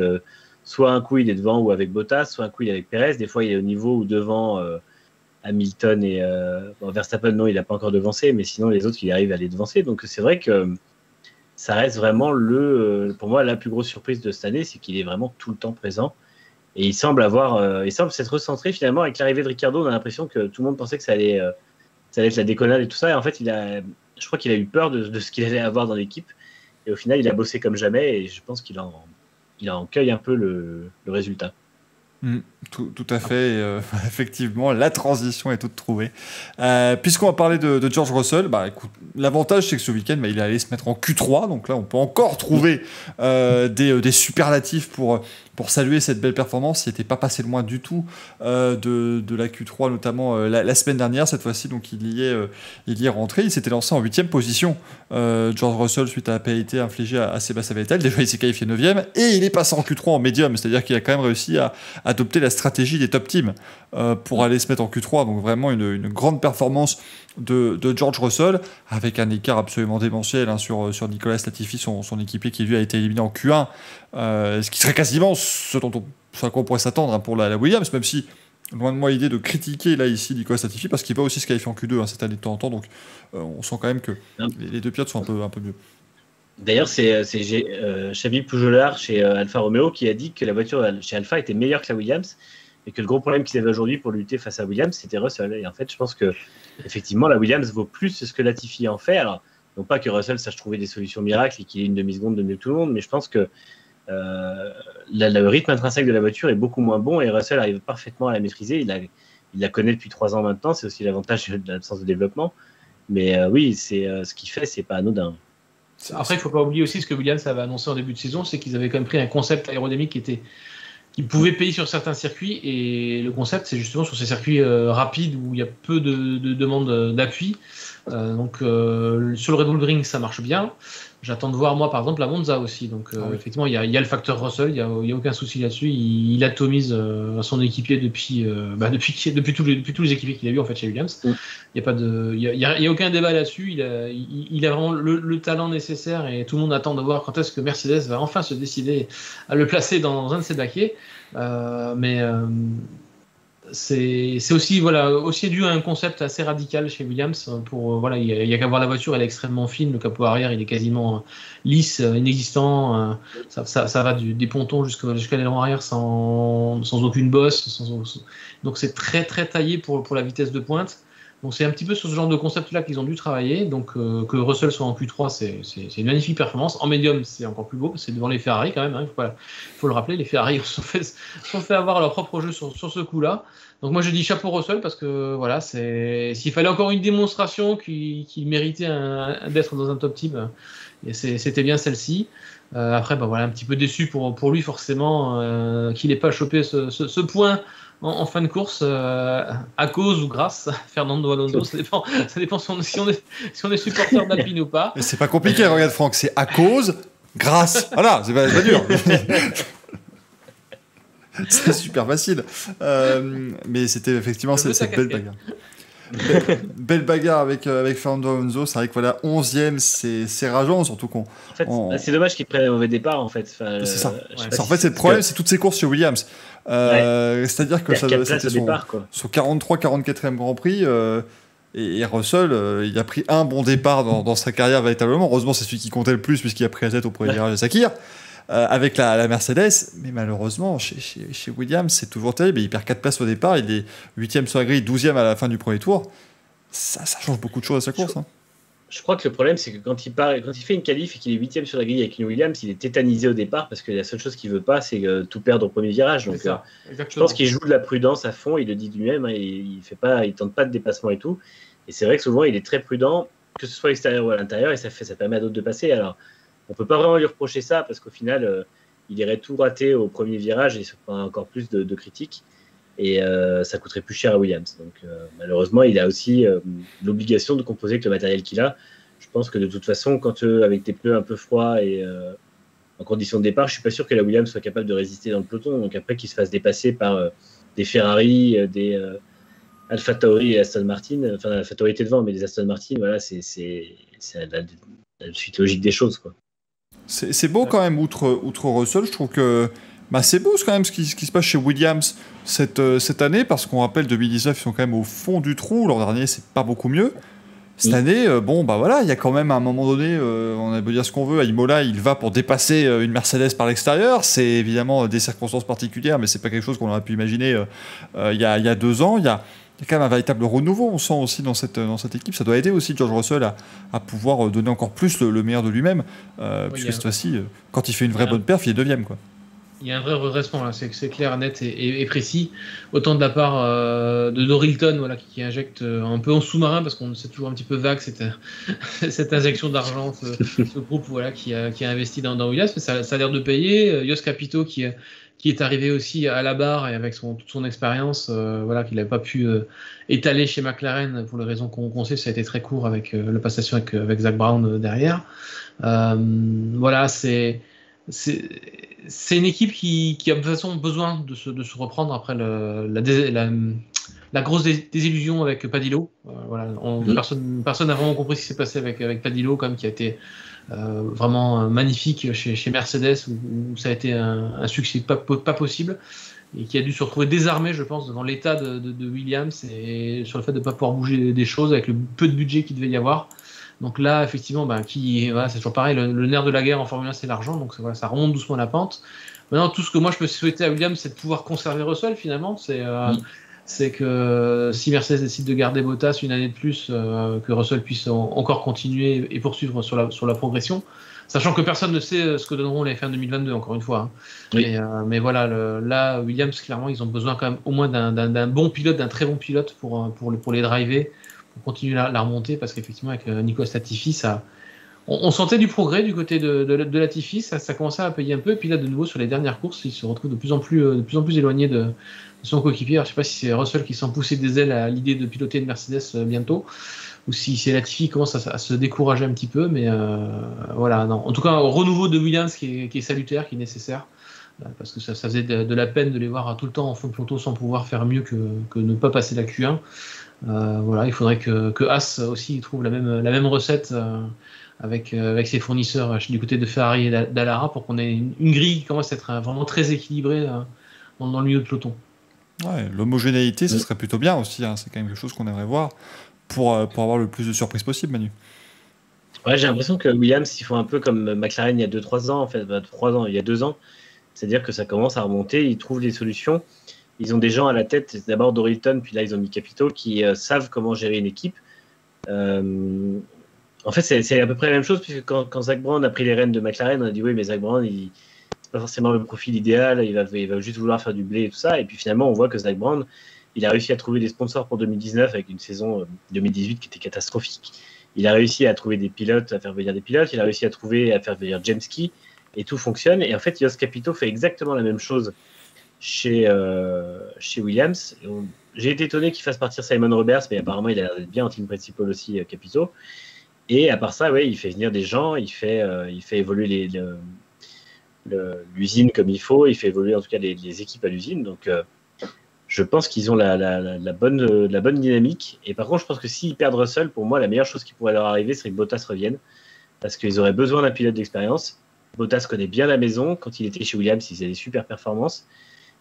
soit un coup il est devant ou avec Bottas, soit un coup il est avec Perez, des fois il est au niveau ou devant Hamilton et Verstappen, non, il n'a pas encore devancé, mais sinon les autres, il arrive à les devancer. Donc c'est vrai que ça reste vraiment pour moi, la plus grosse surprise de cette année, c'est qu'il est vraiment tout le temps présent. Et il semble s'être recentré finalement avec l'arrivée de Ricciardo. On a l'impression que tout le monde pensait que ça allait être la déconnade et tout ça. Et en fait, je crois qu'il a eu peur de ce qu'il allait avoir dans l'équipe. Et au final, il a bossé comme jamais. Et je pense qu'il en cueille un peu le résultat. Tout à fait, effectivement, la transition est toute trouvée. Puisqu'on va parler de George Russell, écoute, l'avantage c'est que ce week-end, il est allé se mettre en Q3, donc là on peut encore trouver des superlatifs pour saluer cette belle performance. Il n'était pas passé loin du tout de la Q3, notamment la semaine dernière. Cette fois-ci, donc il y est rentré. Il s'était lancé en 8e position, George Russell, suite à la pénalité infligée à Sébastien Vettel. Déjà, il s'est qualifié 9e et il est passé en Q3 en médium, c'est-à-dire qu'il a quand même réussi à adopter la stratégie des top teams pour aller se mettre en Q3. Donc vraiment une grande performance de George Russell, avec un écart absolument démentiel sur Nicolas Latifi, son équipier, qui lui a été éliminé en Q1, ce qui serait quasiment ce à quoi on pourrait s'attendre pour la Williams, même si loin de moi l'idée de critiquer là ici Nicolas Latifi, parce qu'il va aussi se qualifier en Q2 cette année de temps en temps, donc on sent quand même que les deux pilotes sont un peu mieux. D'ailleurs, c'est Xavi Pujolar chez Alfa Romeo qui a dit que la voiture chez Alfa était meilleure que la Williams et que le gros problème qu'ils avaient aujourd'hui pour lutter face à Williams, c'était Russell. Et en fait, je pense que effectivement, la Williams vaut plus ce que Latifi en fait. Alors, non pas que Russell sache trouver des solutions miracles et qu'il ait une demi-seconde de mieux que tout le monde, mais je pense que le rythme intrinsèque de la voiture est beaucoup moins bon et Russell arrive parfaitement à la maîtriser. Il la connaît depuis 3 ans maintenant. C'est aussi l'avantage de l'absence de développement. Mais oui, ce qu'il fait, c'est pas anodin. Après, il ne faut pas oublier aussi ce que Williams avait annoncé en début de saison, c'est qu'ils avaient quand même pris un concept aérodynamique qui pouvait payer sur certains circuits. Et le concept, c'est justement sur ces circuits rapides où il y a peu de demandes d'appui. Donc sur le Red Bull Ring, ça marche bien. J'attends de voir, moi, par exemple, la Monza aussi. Donc effectivement, il y a le facteur Russell, il n'y a aucun souci là-dessus. Il atomise son équipier depuis tous les équipiers qu'il a eu en fait chez Williams. Il n'y a aucun débat là-dessus. Il a vraiment le talent nécessaire et tout le monde attend de voir quand est-ce que Mercedes va enfin se décider à le placer dans un de ses baquets. C'est aussi dû à un concept assez radical chez Williams. Il y a qu'à voir la voiture, elle est extrêmement fine, le capot arrière il est quasiment lisse, inexistant. Ça va des pontons jusqu'à l'aileron arrière sans aucune bosse. Donc c'est très très taillé pour la vitesse de pointe. Donc c'est un petit peu sur ce genre de concept-là qu'ils ont dû travailler. Donc que Russell soit en Q3, c'est une magnifique performance. En médium, c'est encore plus beau, c'est devant les Ferrari quand même. Il faut le rappeler, les Ferrari se sont fait avoir leur propre jeu sur ce coup-là. Donc moi je dis chapeau Russell parce que voilà, s'il fallait encore une démonstration qu'il méritait d'être dans un top team, c'était bien celle-ci. Après, un petit peu déçu pour lui forcément qu'il n'ait pas chopé ce point en fin de course à cause ou grâce à Fernando Alonso. Ça dépend si on est supporter d'Alpine ou pas. Mais c'est pas compliqué, regarde Franck, c'est à cause, grâce. Voilà, c'est pas dur. C'est super facile. Mais c'était effectivement cette belle bagarre. Belle bagarre avec Fernando Alonso. C'est vrai que voilà, 11e, c'est rageant, surtout qu'on. En fait, c'est dommage qu'il prenne un mauvais départ en fait. C'est ça. En fait, c'est le problème, c'est toutes ces courses chez Williams. C'est-à-dire que c'était son 43-44e Grand Prix. Et Russell, il a pris un bon départ dans sa carrière véritablement. Heureusement, c'est celui qui comptait le plus puisqu'il a pris la tête au premier virage de Sakir. Avec la Mercedes, mais malheureusement chez Williams c'est toujours terrible. Il perd 4 places au départ, il est 8e sur la grille, 12e à la fin du premier tour. Ça change beaucoup de choses à sa course. Je crois que le problème c'est que quand il fait une qualif et qu'il est 8e sur la grille avec une Williams, il est tétanisé au départ parce que la seule chose qu'il veut pas c'est tout perdre au premier virage. Donc je pense qu'il joue de la prudence à fond, il le dit lui-même, il tente pas de dépassement et tout. Et c'est vrai que souvent il est très prudent, que ce soit à l'extérieur ou à l'intérieur, et ça permet à d'autres de passer. Alors on ne peut pas vraiment lui reprocher ça parce qu'au final, il irait tout rater au premier virage et il se prend encore plus de critiques. Et ça coûterait plus cher à Williams. Donc malheureusement, il a aussi l'obligation de composer avec le matériel qu'il a. Je pense que de toute façon, avec des pneus un peu froids et en conditions de départ, je ne suis pas sûr que la Williams soit capable de résister dans le peloton. Donc après, qu'il se fasse dépasser par des Ferrari, des Alpha Tauri et Aston Martin. Enfin, Alpha Tauri était devant, mais des Aston Martin, voilà, c'est la suite logique des choses, quoi. C'est beau quand même, outre Russell, je trouve que c'est beau quand même ce qui se passe chez Williams cette année, parce qu'on rappelle 2019, ils sont quand même au fond du trou, l'an dernier c'est pas beaucoup mieux, Cette année, voilà, il y a quand même à un moment donné, on a beau dire ce qu'on veut, à Imola, il va pour dépasser une Mercedes par l'extérieur. C'est évidemment des circonstances particulières, mais c'est pas quelque chose qu'on aurait pu imaginer il y a 2 ans. Il y a quand même un véritable renouveau, on sent aussi dans cette équipe. Ça doit aider aussi George Russell à pouvoir donner encore plus le meilleur de lui-même, puisque cette fois-ci, quand il fait une vraie bonne perf, il est 2e, quoi. Il y a un vrai redressement, là, c'est clair, net et précis. Autant de la part de Dorilton, voilà, qui injecte un peu en sous-marin, parce qu'on c'est toujours un petit peu vague cette injection d'argent, ce groupe voilà, qui a investi dans Williams, mais ça a l'air de payer. Jos Capito qui est arrivé aussi à la barre et avec toute son expérience, voilà, qu'il n'avait pas pu étaler chez McLaren pour les raisons qu'on sait, ça a été très court avec la passation avec Zak Brown derrière. Voilà, c'est une équipe qui a de toute façon besoin de se reprendre après la grosse désillusion avec Padillo. Voilà, personne n'a vraiment compris ce qui s'est passé avec Padillo, comme qui a été vraiment magnifique chez Mercedes, où ça a été un succès pas possible, et qui a dû se retrouver désarmé, je pense, devant l'état de Williams et sur le fait de ne pas pouvoir bouger des choses avec le peu de budget qu'il devait y avoir. Donc là, effectivement, c'est toujours pareil, le nerf de la guerre en Formule 1, c'est l'argent, donc voilà, ça remonte doucement la pente. Maintenant, tout ce que moi je peux souhaiter à Williams, c'est de pouvoir conserver Russell, finalement. C'est que si Mercedes décide de garder Bottas une année de plus, que Russell puisse encore continuer et poursuivre sur la progression, sachant que personne ne sait ce que donneront les F1 2022, encore une fois. Hein. Oui. Mais voilà, là, Williams, clairement, ils ont besoin quand même au moins d'un bon pilote, d'un très bon pilote pour les driver, pour continuer la remontée, parce qu'effectivement, avec Nicolas Latifi, on sentait du progrès du côté de Latifi, ça commençait à payer un peu, et puis là, de nouveau, sur les dernières courses, il se retrouve de plus en plus éloigné de son coéquipier. Alors, je ne sais pas si c'est Russell qui sent pousser des ailes à l'idée de piloter une Mercedes bientôt, ou si c'est Latifi qui commence à se décourager un petit peu, mais voilà, non. En tout cas, un renouveau de Williams qui est salutaire, qui est nécessaire, parce que ça faisait de la peine de les voir tout le temps en fond de peloton sans pouvoir faire mieux que ne pas passer la Q1. Voilà, il faudrait que Haas aussi trouve la même recette avec ses fournisseurs du côté de Ferrari et d'Allara, pour qu'on ait une grille qui commence à être vraiment très équilibrée dans le milieu de peloton. Ouais, l'homogénéité, ce serait plutôt bien aussi, hein. C'est quand même quelque chose qu'on aimerait voir pour avoir le plus de surprises possible, Manu. Ouais, j'ai l'impression que Williams, ils font un peu comme McLaren il y a 2-3 ans, en fait, 3 ans, il y a 2 ans. C'est-à-dire que ça commence à remonter, ils trouvent des solutions. Ils ont des gens à la tête, d'abord Dorilton, puis là ils ont mis Capito, qui savent comment gérer une équipe. En fait, c'est à peu près la même chose, puisque quand Zak Brown a pris les rênes de McLaren, on a dit oui, mais Zak Brown, c'est pas forcément le profil idéal, il va juste vouloir faire du blé et tout ça. Et puis finalement, on voit que Zak Brown, il a réussi à trouver des sponsors pour 2019 avec une saison 2018 qui était catastrophique. Il a réussi à trouver des pilotes, à faire venir des pilotes, il a réussi à faire venir James Key, et tout fonctionne. Et en fait, Jos Capito fait exactement la même chose chez Williams. J'ai été étonné qu'il fasse partir Simon Roberts, mais apparemment il a l'air d'être bien en team principal aussi, Capito. Et à part ça, ouais, il fait venir des gens, il fait évoluer l'usine comme il faut, il fait évoluer en tout cas les équipes à l'usine. Donc je pense qu'ils ont la bonne dynamique. Et par contre, je pense que s'ils perdent Russell, pour moi, la meilleure chose qui pourrait leur arriver serait que Bottas revienne, parce qu'ils auraient besoin d'un pilote d'expérience. Bottas connaît bien la maison. Quand il était chez Williams, il faisait des super performances.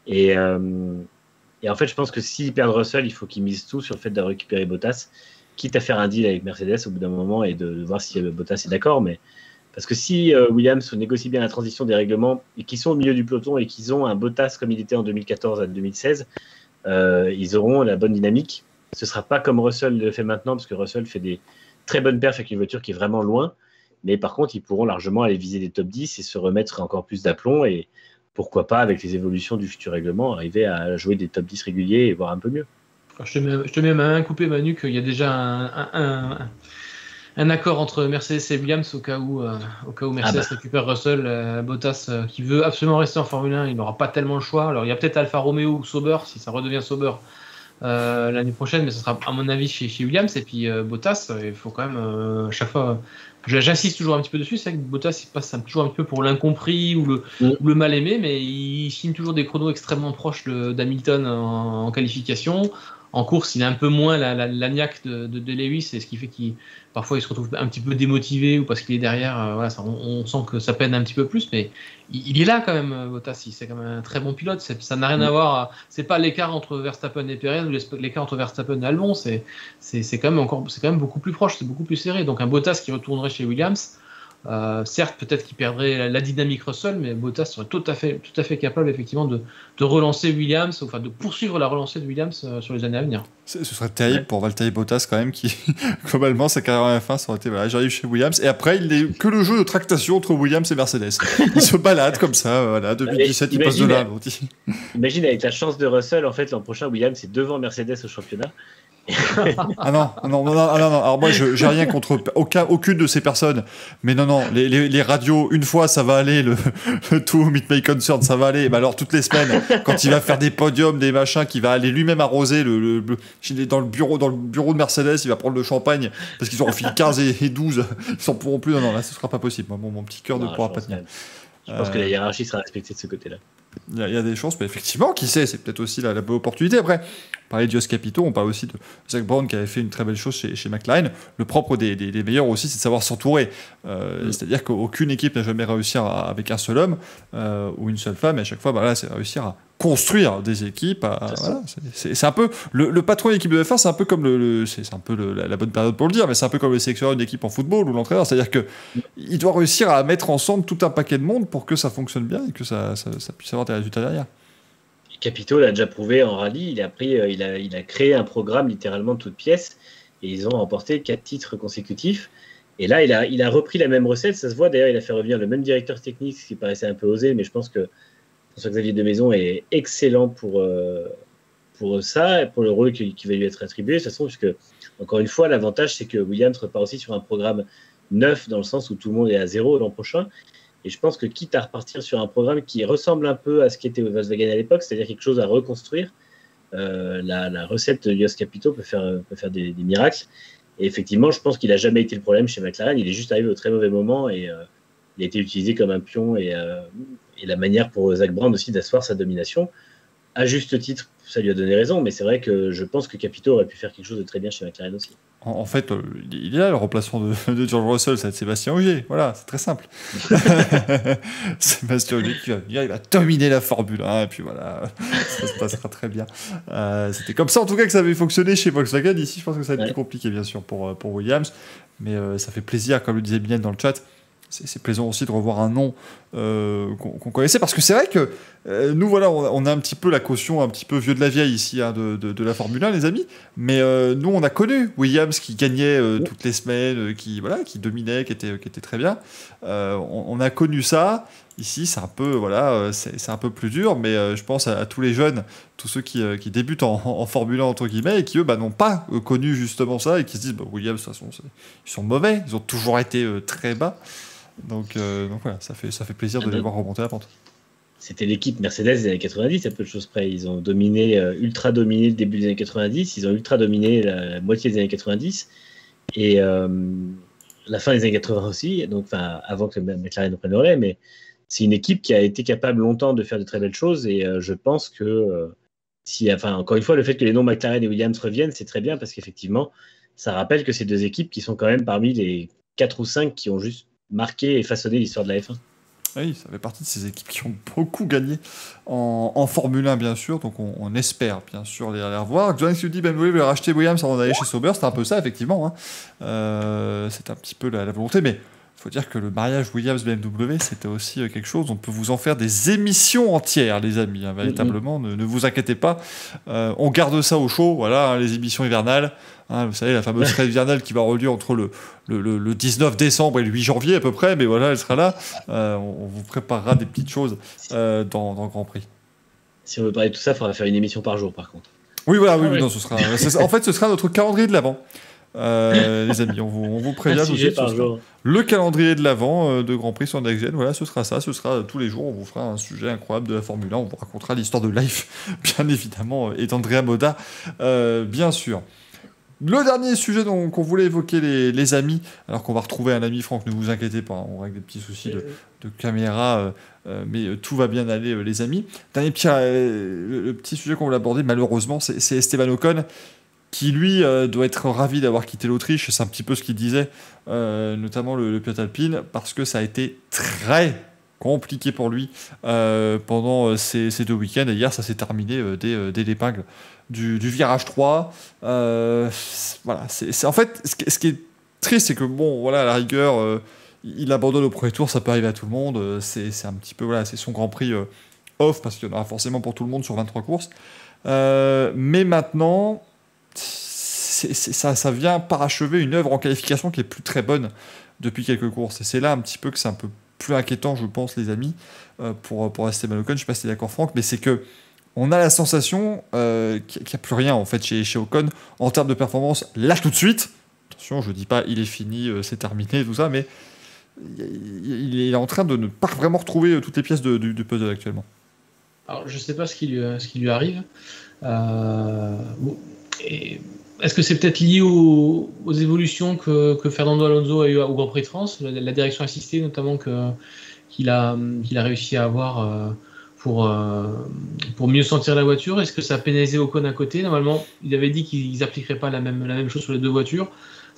Et en fait, je pense que s'ils perdent Russell, il faut qu'ils misent tout sur le fait de récupérer Bottas, quitte à faire un deal avec Mercedes au bout d'un moment et de voir si Bottas est d'accord. Mais parce que si Williams négocie bien la transition des règlements et qu'ils sont au milieu du peloton et qu'ils ont un Bottas comme il était en 2014 à 2016, ils auront la bonne dynamique. Ce ne sera pas comme Russell le fait maintenant, parce que Russell fait des très bonnes perfs avec une voiture qui est vraiment loin. Mais par contre, ils pourront largement aller viser des top 10 et se remettre encore plus d'aplomb. Et pourquoi pas, avec les évolutions du futur règlement, arriver à jouer des top 10 réguliers et voir un peu mieux. Je te mets ma main coupée, Manu, qu'il y a déjà un accord entre Mercedes et Williams au cas où Mercedes récupère Russell. Bottas, qui veut absolument rester en Formule 1, il n'aura pas tellement le choix. Alors il y a peut-être Alfa Romeo ou Sauber, si ça redevient Sauber l'année prochaine, mais ce sera à mon avis chez Williams. Et puis Bottas, il faut quand même chaque fois... J'insiste toujours un petit peu dessus, c'est vrai que Bottas il passe toujours un peu pour l'incompris ou le mal aimé, mais il signe toujours des chronos extrêmement proches d'Hamilton en qualification. en course, il a un peu moins la niaque de Lewis, et ce qui fait qu'il parfois il se retrouve un petit peu démotivé ou parce qu'il est derrière. Voilà, on sent que ça peine un petit peu plus, mais il est là quand même, Bottas. C'est quand même un très bon pilote. Ça n'a rien à voir. C'est pas l'écart entre Verstappen et Perez ou l'écart entre Verstappen et Albon. C'est quand même beaucoup plus proche, c'est beaucoup plus serré. Donc un Bottas qui retournerait chez Williams. Certes, peut-être qu'il perdrait la dynamique Russell, mais Bottas serait tout à fait capable effectivement de relancer Williams, enfin de poursuivre la relancée de Williams sur les années à venir. Ce serait terrible pour Valtteri Bottas quand même, qui globalement sa carrière à la fin ça aurait été voilà, j'arrive chez Williams et après il n'est que le jeu de tractation entre Williams et Mercedes. Il se balade comme ça, voilà, 2017 il passe de là. Imagine avec la chance de Russell, en fait l'an prochain Williams est devant Mercedes au championnat. Ah non. Alors moi, j'ai rien contre aucune de ces personnes. Mais non, les radios, une fois, ça va aller, le tout Meet My Concern, ça va aller. Mais alors, toutes les semaines, quand il va faire des podiums, des machins, qu'il va aller lui-même arroser dans le bureau de Mercedes, il va prendre le champagne, parce qu'ils auront fini 15 et 12. Ils s'en pourront plus. Non, là, ce sera pas possible. Mon petit cœur ne pourra pas tenir. Je pense que la hiérarchie sera respectée de ce côté-là. Il y a des chances, mais effectivement, qui sait, c'est peut-être aussi la bonne opportunité. Après, on parlait de Jost Capito, on parle aussi de Zak Brown qui avait fait une très belle chose chez McLaren. Le propre des meilleurs aussi, c'est de savoir s'entourer. C'est-à-dire qu'aucune équipe n'a jamais réussi avec un seul homme ou une seule femme, et à chaque fois, là, c'est réussir à construire des équipes. Voilà, c'est un peu le patron de l'équipe de F1, c'est un peu comme c'est un peu la bonne période pour le dire, mais c'est un peu comme le sélectionneur d'une équipe en football ou l'entraîneur. C'est-à-dire que il doit réussir à mettre ensemble tout un paquet de monde pour que ça fonctionne bien et que ça puisse avoir des résultats derrière. Capito l'a déjà prouvé en rallye. Il a créé un programme littéralement de toutes pièces et ils ont remporté 4 titres consécutifs. Et là, il a repris la même recette. Ça se voit d'ailleurs, il a fait revenir le même directeur technique, ce qui paraissait un peu osé, mais je pense que François-Xavier Demaison est excellent pour ça et pour le rôle qui va lui être attribué. De toute façon, puisque, encore une fois, l'avantage, c'est que Williams repart aussi sur un programme neuf, dans le sens où tout le monde est à 0 l'an prochain. Et je pense que quitte à repartir sur un programme qui ressemble un peu à ce qu'était Volkswagen à l'époque, c'est-à-dire quelque chose à reconstruire, la recette de Jost Capito peut faire des miracles. Et effectivement, je pense qu'il n'a jamais été le problème chez McLaren. Il est juste arrivé au très mauvais moment et il a été utilisé comme un pion et la manière pour Zak Brown aussi d'asseoir sa domination. À juste titre, ça lui a donné raison, mais c'est vrai que je pense que Capito aurait pu faire quelque chose de très bien chez McLaren aussi. En fait, il est là le remplaçant de George Russell, c'est Sébastien Ogier. Voilà, c'est très simple. Sébastien Ogier qui va venir, il va dominer la Formule 1, et puis voilà, ça se passera très bien. C'était comme ça, en tout cas, que ça avait fonctionné chez Volkswagen. Ici, je pense que ça va être plus compliqué, bien sûr, pour Williams. Mais ça fait plaisir, comme le disait Binette dans le chat. C'est plaisant aussi de revoir un nom qu'on connaissait, parce que c'est vrai que nous, voilà, on a un petit peu la caution un petit peu vieux de la vieille ici de la Formule 1, les amis, mais nous, on a connu Williams qui gagnait toutes les semaines, qui dominait, qui était très bien. On a connu ça. Ici, c'est un peu, c'est un peu plus dur, mais je pense à tous les jeunes, tous ceux qui débutent en Formule 1, entre guillemets, et qui, eux, n'ont pas connu justement ça, et qui se disent, Williams, de toute façon, ils sont mauvais, ils ont toujours été très bas. Donc voilà, ça fait plaisir de les voir remonter la pente. C'était l'équipe Mercedes des années 90, à peu de choses près. Ils ont ultra dominé le début des années 90, ils ont ultra dominé la moitié des années 90, et la fin des années 80 aussi, donc avant que McLaren prenne le relais, mais c'est une équipe qui a été capable longtemps de faire de très belles choses, et je pense que encore une fois, le fait que les noms McLaren et Williams reviennent, c'est très bien, parce qu'effectivement, ça rappelle que c'est deux équipes qui sont quand même parmi les 4 ou 5 qui ont juste marqué et façonné l'histoire de la F1. Oui, ça fait partie de ces équipes qui ont beaucoup gagné en Formule 1, bien sûr, donc on espère bien sûr les revoir. Johannes qui dit Ben voulez racheter Williams avant d'aller chez Sauber, c'était un peu ça, effectivement. C'est un petit peu la volonté, mais il faut dire que le mariage Williams-BMW, c'était aussi quelque chose. On peut vous en faire des émissions entières, les amis, véritablement. Ne vous inquiétez pas. On garde ça au chaud, voilà, les émissions hivernales. Vous savez, la fameuse trêve hivernale qui va avoir lieu entre le 19 décembre et le 8 janvier à peu près, mais voilà, elle sera là. On vous préparera des petites choses dans Grand Prix. Si on veut parler de tout ça, il faudra faire une émission par jour, par contre. Oui, voilà, non, ce sera notre calendrier de l'Avent. Les amis, on vous prévient tout de suite. Le calendrier de l'Avent de Grand Prix sur Next Gen, voilà, ce sera ça. Ce sera tous les jours. On vous fera un sujet incroyable de la Formule 1. On vous racontera l'histoire de Life, bien évidemment, et d'Andrea Moda, bien sûr. Le dernier sujet qu'on voulait évoquer, les amis, alors qu'on va retrouver un ami, Franck, ne vous inquiétez pas, on règle des petits soucis de caméra, mais tout va bien aller, les amis. Dernier petit, le petit sujet qu'on voulait aborder, malheureusement, c'est Esteban Ocon, qui lui doit être ravi d'avoir quitté l'Autriche, c'est un petit peu ce qu'il disait, notamment le pilote alpine, parce que ça a été très compliqué pour lui pendant ces 2 week-ends, et hier ça s'est terminé dès l'épingle du virage 3. Voilà, en fait, ce qui est triste, c'est que bon, voilà, à la rigueur, il abandonne au premier tour, ça peut arriver à tout le monde, c'est un petit peu, voilà, c'est son Grand Prix off, parce qu'il y en aura forcément pour tout le monde sur 23 courses. Mais maintenant, ça vient parachever une œuvre en qualification qui est plus très bonne depuis quelques courses. Et c'est là un petit peu que c'est un peu plus inquiétant, je pense, les amis, pour Esteban Ocon. Je ne sais pas si tu es d'accord, Franck, mais c'est que on a la sensation qu'il n'y a plus rien en fait chez Ocon en termes de performance là tout de suite. Attention, je ne dis pas il est fini, c'est terminé, tout ça, mais il est en train de ne pas vraiment retrouver toutes les pièces du puzzle actuellement. Alors, je ne sais pas ce qui lui arrive. Est-ce que c'est peut-être lié aux évolutions que Fernando Alonso a eu au Grand Prix de France, la direction assistée notamment qu'il a réussi à avoir pour mieux sentir la voiture? Est-ce que ça a pénalisé Ocon à côté? Normalement, il avait dit qu'ils n'appliqueraient pas la même chose sur les 2 voitures.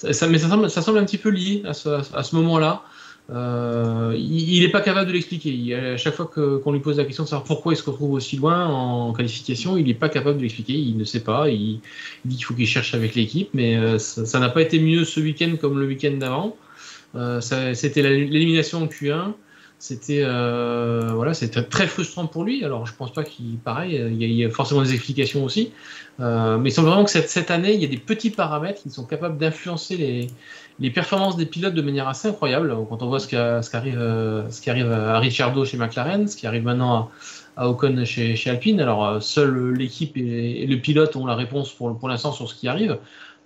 Mais ça semble un petit peu lié à ce moment-là. Il n'est pas capable de l'expliquer. À chaque fois qu'on lui pose la question de savoir pourquoi il se retrouve aussi loin en qualification, il n'est pas capable de l'expliquer. Il ne sait pas. Il dit qu'il faut qu'il cherche avec l'équipe, mais ça n'a pas été mieux ce week-end comme le week-end d'avant. C'était l'élimination en Q1. C'était très frustrant pour lui. Alors je pense pas qu'il il y a forcément des explications aussi, mais il semble vraiment que cette année il y a des petits paramètres qui sont capables d'influencer les performances des pilotes de manière assez incroyable. Quand on voit ce qui arrive à Ricciardo chez McLaren, ce qui arrive maintenant à Ocon chez Alpine. Alors seule l'équipe et le pilote ont la réponse pour l'instant sur ce qui arrive.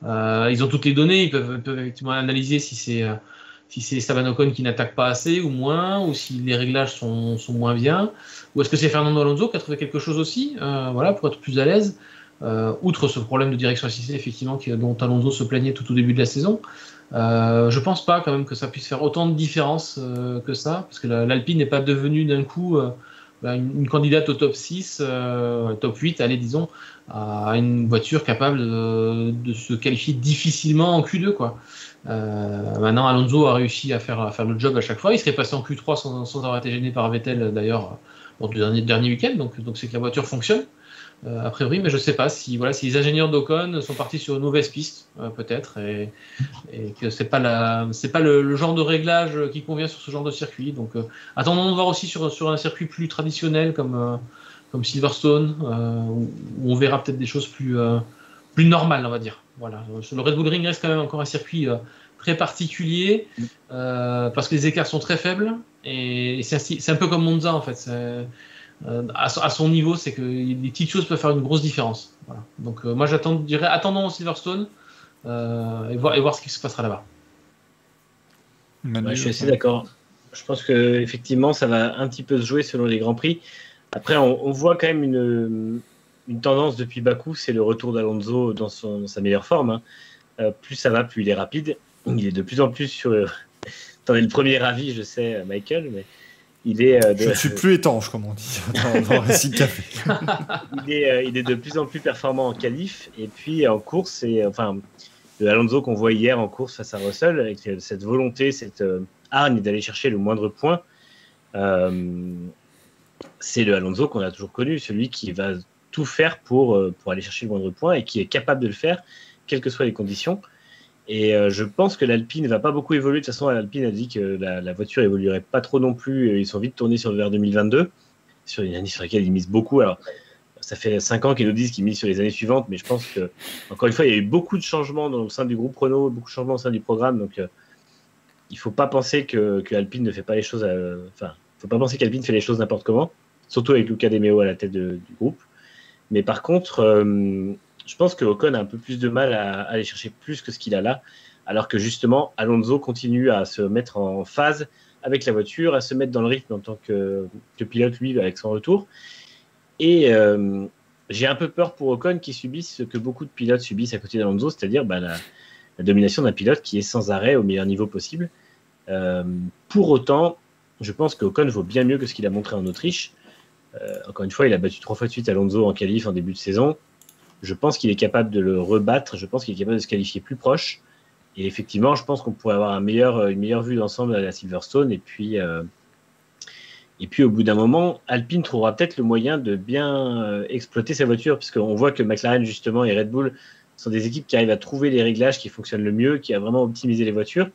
Ils ont toutes les données, ils peuvent effectivement analyser si c'est Esteban Ocon qui n'attaque pas assez ou moins, ou si les réglages sont moins bien, ou est-ce que c'est Fernando Alonso qui a trouvé quelque chose aussi, pour être plus à l'aise, outre ce problème de direction assistée, effectivement, dont Alonso se plaignait tout au début de la saison. Je pense pas quand même que ça puisse faire autant de différence que ça, parce que l'Alpine n'est pas devenue d'un coup une candidate au top 6, top 8, allez, disons, à une voiture capable de se qualifier difficilement en Q2, quoi. Maintenant, Alonso a réussi à faire le job à chaque fois. Il serait passé en Q3 sans avoir été gêné par Vettel, d'ailleurs, pour le dernier week-end. Donc c'est que la voiture fonctionne, a priori, mais je ne sais pas si les ingénieurs d'Ocon sont partis sur une mauvaise piste, peut-être, et que c'est pas le genre de réglage qui convient sur ce genre de circuit. Donc attendons de voir aussi sur un circuit plus traditionnel comme Silverstone, où on verra peut-être des choses plus normales, on va dire. Voilà. Le Red Bull Ring reste quand même encore un circuit très particulier parce que les écarts sont très faibles, et c'est un peu comme Monza en fait. À son niveau, c'est que des petites choses peuvent faire une grosse différence. Voilà. Donc moi dirais attendons au Silverstone et voir ce qui se passera là-bas. Je suis assez d'accord. Je pense que effectivement ça va un petit peu se jouer selon les Grands Prix. Après on voit quand même une tendance depuis Bakou, c'est le retour d'Alonso dans sa meilleure forme. Plus ça va, plus il est rapide. Il est de plus en plus sur... T'en es le premier avis, je sais, Michael, mais il est... Je ne suis plus étanche, comme on dit, dans Racing Café. il est de plus en plus performant en qualif, et puis en course, le Alonso qu'on voit hier en course face à Russell, avec cette volonté, cette hargne d'aller chercher le moindre point, c'est le Alonso qu'on a toujours connu, celui qui va tout faire pour aller chercher le moindre point et qui est capable de le faire, quelles que soient les conditions. Et je pense que l'Alpine ne va pas beaucoup évoluer. De toute façon, l'Alpine a dit que la voiture évoluerait pas trop non plus. Ils sont vite tournés vers 2022, sur une année sur laquelle ils misent beaucoup. Alors, ça fait 5 ans qu'ils nous disent qu'ils misent sur les années suivantes, mais je pense que, encore une fois, il y a eu beaucoup de changements au sein du groupe Renault, beaucoup de changements au sein du programme. Donc, il ne faut pas penser que Alpine ne fait pas les choses. Faut pas penser qu'Alpine fait les choses n'importe comment, surtout avec Luca De Meo à la tête du groupe. Mais par contre, je pense que Ocon a un peu plus de mal à aller chercher plus que ce qu'il a là, alors que justement, Alonso continue à se mettre en phase avec la voiture, à se mettre dans le rythme en tant que pilote, lui, avec son retour. Et j'ai un peu peur pour Ocon qui subisse ce que beaucoup de pilotes subissent à côté d'Alonso, c'est-à-dire la domination d'un pilote qui est sans arrêt au meilleur niveau possible. Pour autant, je pense qu'Ocon vaut bien mieux que ce qu'il a montré en Autriche. Encore une fois, il a battu 3 fois de suite Alonso en qualif en début de saison. Je pense qu'il est capable de le rebattre. Je pense qu'il est capable de se qualifier plus proche. Et effectivement, je pense qu'on pourrait avoir une meilleure vue d'ensemble à la Silverstone. Et puis au bout d'un moment, Alpine trouvera peut-être le moyen de bien exploiter sa voiture, puisqu'on voit que McLaren justement et Red Bull sont des équipes qui arrivent à trouver les réglages qui fonctionnent le mieux, qui a vraiment optimisé les voitures.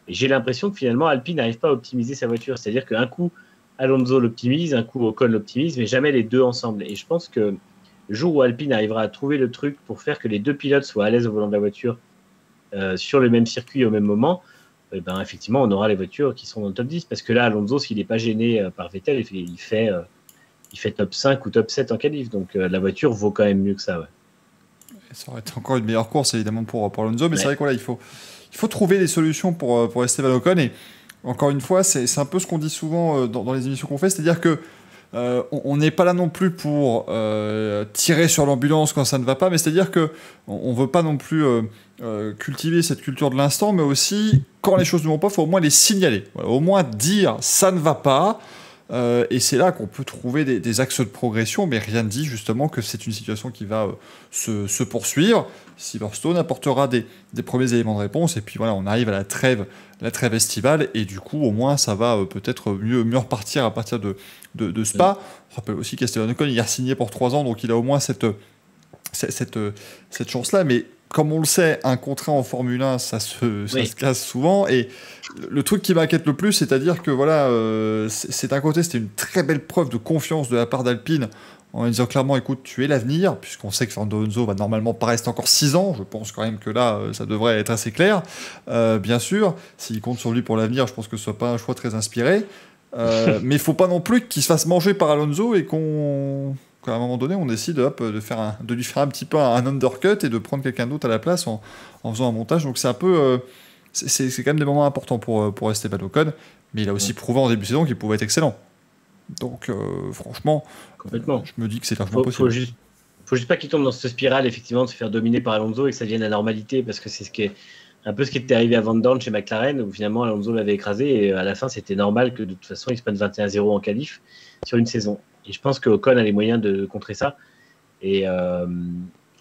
Et j'ai l'impression que finalement, Alpine n'arrive pas à optimiser sa voiture. C'est-à-dire qu'un coup, Alonso l'optimise, un coup, Ocon l'optimise, mais jamais les deux ensemble. Et je pense que le jour où Alpine arrivera à trouver le truc pour faire que les deux pilotes soient à l'aise au volant de la voiture sur le même circuit au même moment, effectivement, on aura les voitures qui sont dans le top 10. Parce que là, Alonso, s'il n'est pas gêné par Vettel, il fait top 5 ou top 7 en qualif. Donc la voiture vaut quand même mieux que ça. Ouais. Ça aurait été encore une meilleure course, évidemment, pour Alonso. Mais c'est vrai qu'il faut trouver des solutions pour Esteban Ocon. Et encore une fois, c'est un peu ce qu'on dit souvent dans les émissions qu'on fait, c'est-à-dire que on n'est pas là non plus pour tirer sur l'ambulance quand ça ne va pas, mais c'est-à-dire qu'on ne veut pas non plus cultiver cette culture de l'instant, mais aussi, quand les choses ne vont pas, il faut au moins les signaler. Voilà, au moins dire « ça ne va pas ». Et c'est là qu'on peut trouver des axes de progression, mais rien ne dit justement que c'est une situation qui va se poursuivre. Silverstone apportera des premiers éléments de réponse, et puis voilà, on arrive à la trêve estivale, et du coup, au moins, ça va peut-être mieux repartir à partir de Spa. On rappelle aussi qu'Esteban Ocon, il a signé pour 3 ans, donc il a au moins cette chance-là, mais comme on le sait, un contrat en Formule 1, ça se casse souvent. Et le truc qui m'inquiète le plus, c'est-à-dire que voilà, c'est d'un côté, c'était une très belle preuve de confiance de la part d'Alpine en disant clairement, écoute, tu es l'avenir, puisqu'on sait que Fernando Alonso va normalement pas rester encore 6 ans. Je pense quand même que là, ça devrait être assez clair. Bien sûr, s'il compte sur lui pour l'avenir, je pense que ce soit pas un choix très inspiré. Mais il faut pas non plus qu'il se fasse manger par Alonso et qu'à un moment donné, on décide de lui faire un petit peu un undercut et de prendre quelqu'un d'autre à la place en faisant un montage. Donc c'est un peu... c'est quand même des moments importants pour Esteban Ocon, mais il a aussi prouvé en début de saison qu'il pouvait être excellent. Donc franchement, complètement. Je me dis que c'est largement possible. Faut juste pas qu'il tombe dans cette spirale, effectivement, de se faire dominer par Alonso et que ça devienne la normalité, parce que c'est un peu ce qui était arrivé à Van Dorn chez McLaren, où finalement Alonso l'avait écrasé, et à la fin, c'était normal que de toute façon, il se prenne 21-0 en qualif sur une saison. Et je pense que Ocon a les moyens de contrer ça. Et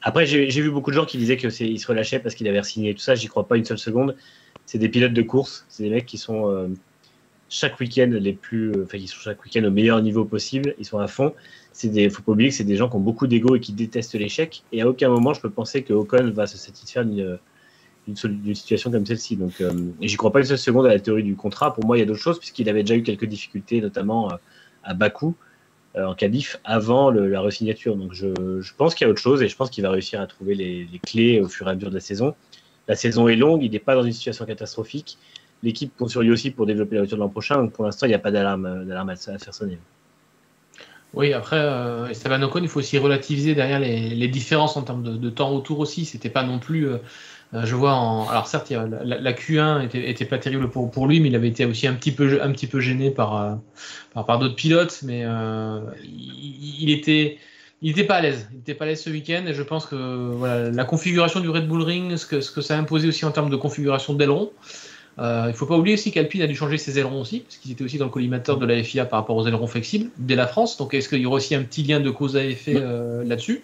après, j'ai vu beaucoup de gens qui disaient qu'il se relâchait parce qu'il avait re-signé et tout ça. J'y crois pas une seule seconde. C'est des pilotes de course. C'est des mecs qui sont chaque week-end qui sont chaque week-end au meilleur niveau possible. Ils sont à fond. Faut pas oublier que c'est des gens qui ont beaucoup d'ego et qui détestent l'échec. Et à aucun moment, je peux penser que Ocon va se satisfaire d'une situation comme celle-ci. Donc, j'y crois pas une seule seconde à la théorie du contrat. Pour moi, il y a d'autres choses, puisqu'il avait déjà eu quelques difficultés, notamment à Bakou, en qualif, avant la re-signature. Donc, je pense qu'il y a autre chose, et je pense qu'il va réussir à trouver les clés au fur et à mesure de la saison. La saison est longue, il n'est pas dans une situation catastrophique. L'équipe compte sur lui aussi pour développer la voiture de l'an prochain. Donc, pour l'instant, il n'y a pas d'alarme à faire sonner. Oui, après, Esteban Ocon, il faut aussi relativiser derrière les différences en termes de temps autour aussi. C'était pas non plus... je vois alors certes, la Q1 était pas terrible pour lui, mais il avait été aussi un petit peu gêné par d'autres pilotes, mais il était pas à l'aise. Il était pas à l'aise ce week-end, et je pense que voilà, la configuration du Red Bull Ring, ce que ça a imposé aussi en termes de configuration d'aileron. Il faut pas oublier aussi qu'Alpine a dû changer ses ailerons aussi, parce qu'ils étaient aussi dans le collimateur de la FIA par rapport aux ailerons flexibles dès la France. Donc est-ce qu'il y aura aussi un petit lien de cause à effet là-dessus?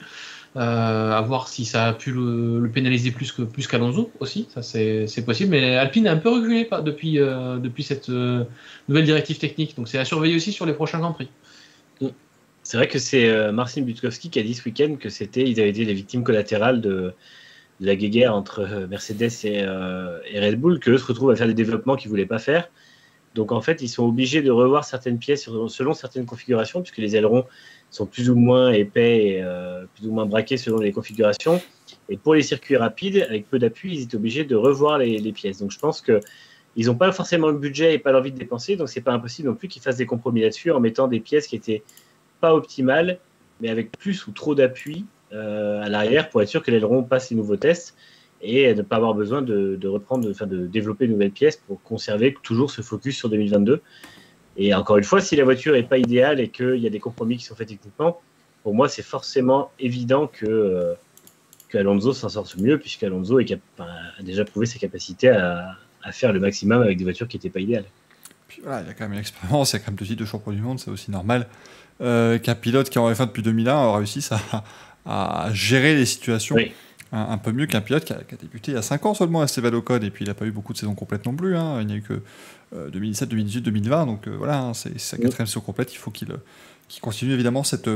À voir si ça a pu le pénaliser plus qu'Alonso aussi, ça c'est possible. Mais Alpine a un peu reculé depuis cette nouvelle directive technique, donc c'est à surveiller aussi sur les prochains Grands Prix. C'est vrai que c'est Marcin Budkowski qui a dit ce week-end que ils avaient été les victimes collatérales de la guéguerre entre Mercedes et Red Bull, qu'eux se retrouvent à faire des développements qu'ils ne voulaient pas faire. Donc en fait, ils sont obligés de revoir certaines pièces selon certaines configurations, puisque les ailerons sont plus ou moins épais et plus ou moins braqués selon les configurations. Et pour les circuits rapides, avec peu d'appui, ils étaient obligés de revoir les pièces. Donc je pense qu'ils n'ont pas forcément le budget et pas l'envie de dépenser, donc c'est pas impossible non plus qu'ils fassent des compromis là-dessus en mettant des pièces qui étaient pas optimales, mais avec plus ou trop d'appui à l'arrière pour être sûr que l'aileron passe les nouveaux tests et ne pas avoir besoin de développer de nouvelles pièces pour conserver toujours ce focus sur 2022. Et encore une fois, si la voiture n'est pas idéale et qu'il y a des compromis qui sont faits techniquement, pour moi, c'est forcément évident que Alonso s'en sorte mieux, puisqu'Alonso a déjà prouvé ses capacités à faire le maximum avec des voitures qui n'étaient pas idéales. Puis voilà, il y a quand même une expérience, il y a quand même 2 titres de champion du monde, c'est aussi normal qu'un pilote qui est en F1 depuis 2001 a réussi à gérer les situations un peu mieux qu'un pilote qui a débuté il y a 5 ans seulement, Esteban Ocon, et puis il n'a pas eu beaucoup de saisons complètes non plus, hein. Il n'y a eu que 2017, 2018, 2020, donc voilà, hein, c'est sa 4e saison complète, il faut qu'il continue évidemment cette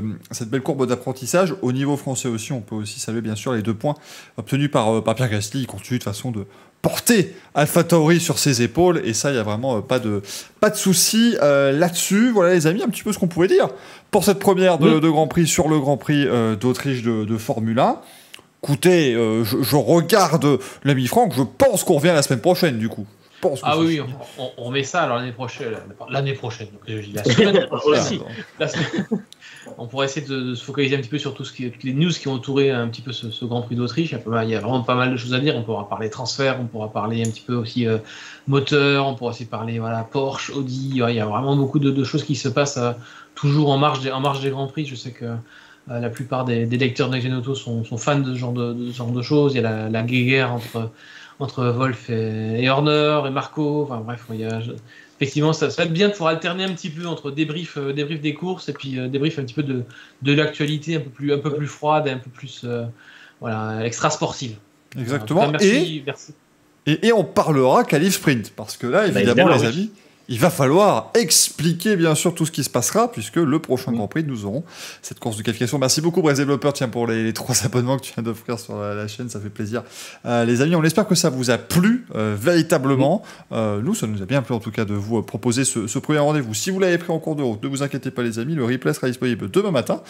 belle courbe d'apprentissage. Au niveau français aussi, on peut aussi saluer bien sûr les 2 points obtenus par Pierre Gasly. Il continue de façon de porter AlphaTauri sur ses épaules, et ça, il n'y a vraiment pas de souci là-dessus. Voilà les amis, un petit peu ce qu'on pouvait dire pour cette première de Grand Prix sur le Grand Prix d'Autriche de Formule 1. Écoutez, je regarde l'ami Franck, je pense qu'on revient la semaine prochaine du coup. Ah oui, on remet ça alors l'année prochaine. Donc, je dis la semaine prochaine. On pourrait essayer de se focaliser un petit peu sur toutes les news qui ont entouré un petit peu ce Grand Prix d'Autriche. Il y a vraiment pas mal de choses à dire. On pourra parler transfert, on pourra parler un petit peu aussi moteur, on pourra aussi parler Porsche, Audi. Il y a vraiment beaucoup de choses qui se passent toujours en marge des Grands Prix. Je sais que la plupart des lecteurs de Next Gen Auto sont fans de ce genre de choses. Il y a la guerre entre Wolf et Horner et Marco. Enfin bref, effectivement, ça va être bien de pouvoir alterner un petit peu entre débrief des courses et puis débrief un petit peu de l'actualité un peu plus froide et un peu plus extra sportive. Exactement. Merci. Et on parlera qualif sprint, parce que là, évidemment, les amis, il va falloir expliquer bien sûr tout ce qui se passera, puisque le prochain Grand Prix, nous aurons cette course de qualification. Merci beaucoup, Brest Développeur, pour les 3 abonnements que tu viens d'offrir sur la chaîne, ça fait plaisir. Les amis, on espère que ça vous a plu véritablement. Nous, ça nous a bien plu en tout cas de vous proposer ce premier rendez-vous. Si vous l'avez pris en cours de route, ne vous inquiétez pas les amis, le replay sera disponible demain matin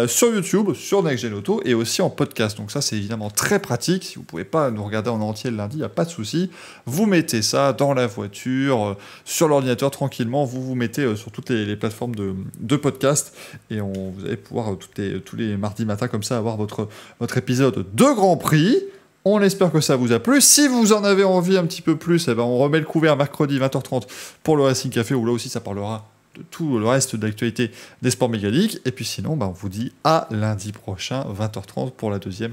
sur YouTube, sur Next Gen Auto et aussi en podcast. Donc ça, c'est évidemment très pratique. Si vous ne pouvez pas nous regarder en entier le lundi, il n'y a pas de souci. Vous mettez ça dans la voiture, sur l'ordinateur tranquillement, vous mettez sur toutes les plateformes de podcast, et vous allez pouvoir tous les mardis matins comme ça avoir votre épisode de Grand Prix. On espère que ça vous a plu. Si vous en avez envie un petit peu plus, on remet le couvert mercredi 20h30 pour le Racing Café, où là aussi ça parlera de tout le reste de l'actualité des sports mécaniques. Et puis sinon, on vous dit à lundi prochain 20h30 pour la 2e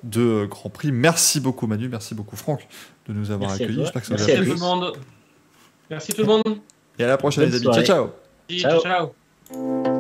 de Grand Prix. Merci beaucoup Manu, merci beaucoup Franck de nous avoir accueillis. J'espère que ça vous a plu. Merci tout le monde. Merci tout le monde. Et à la prochaine les amis. Ciao. Ciao.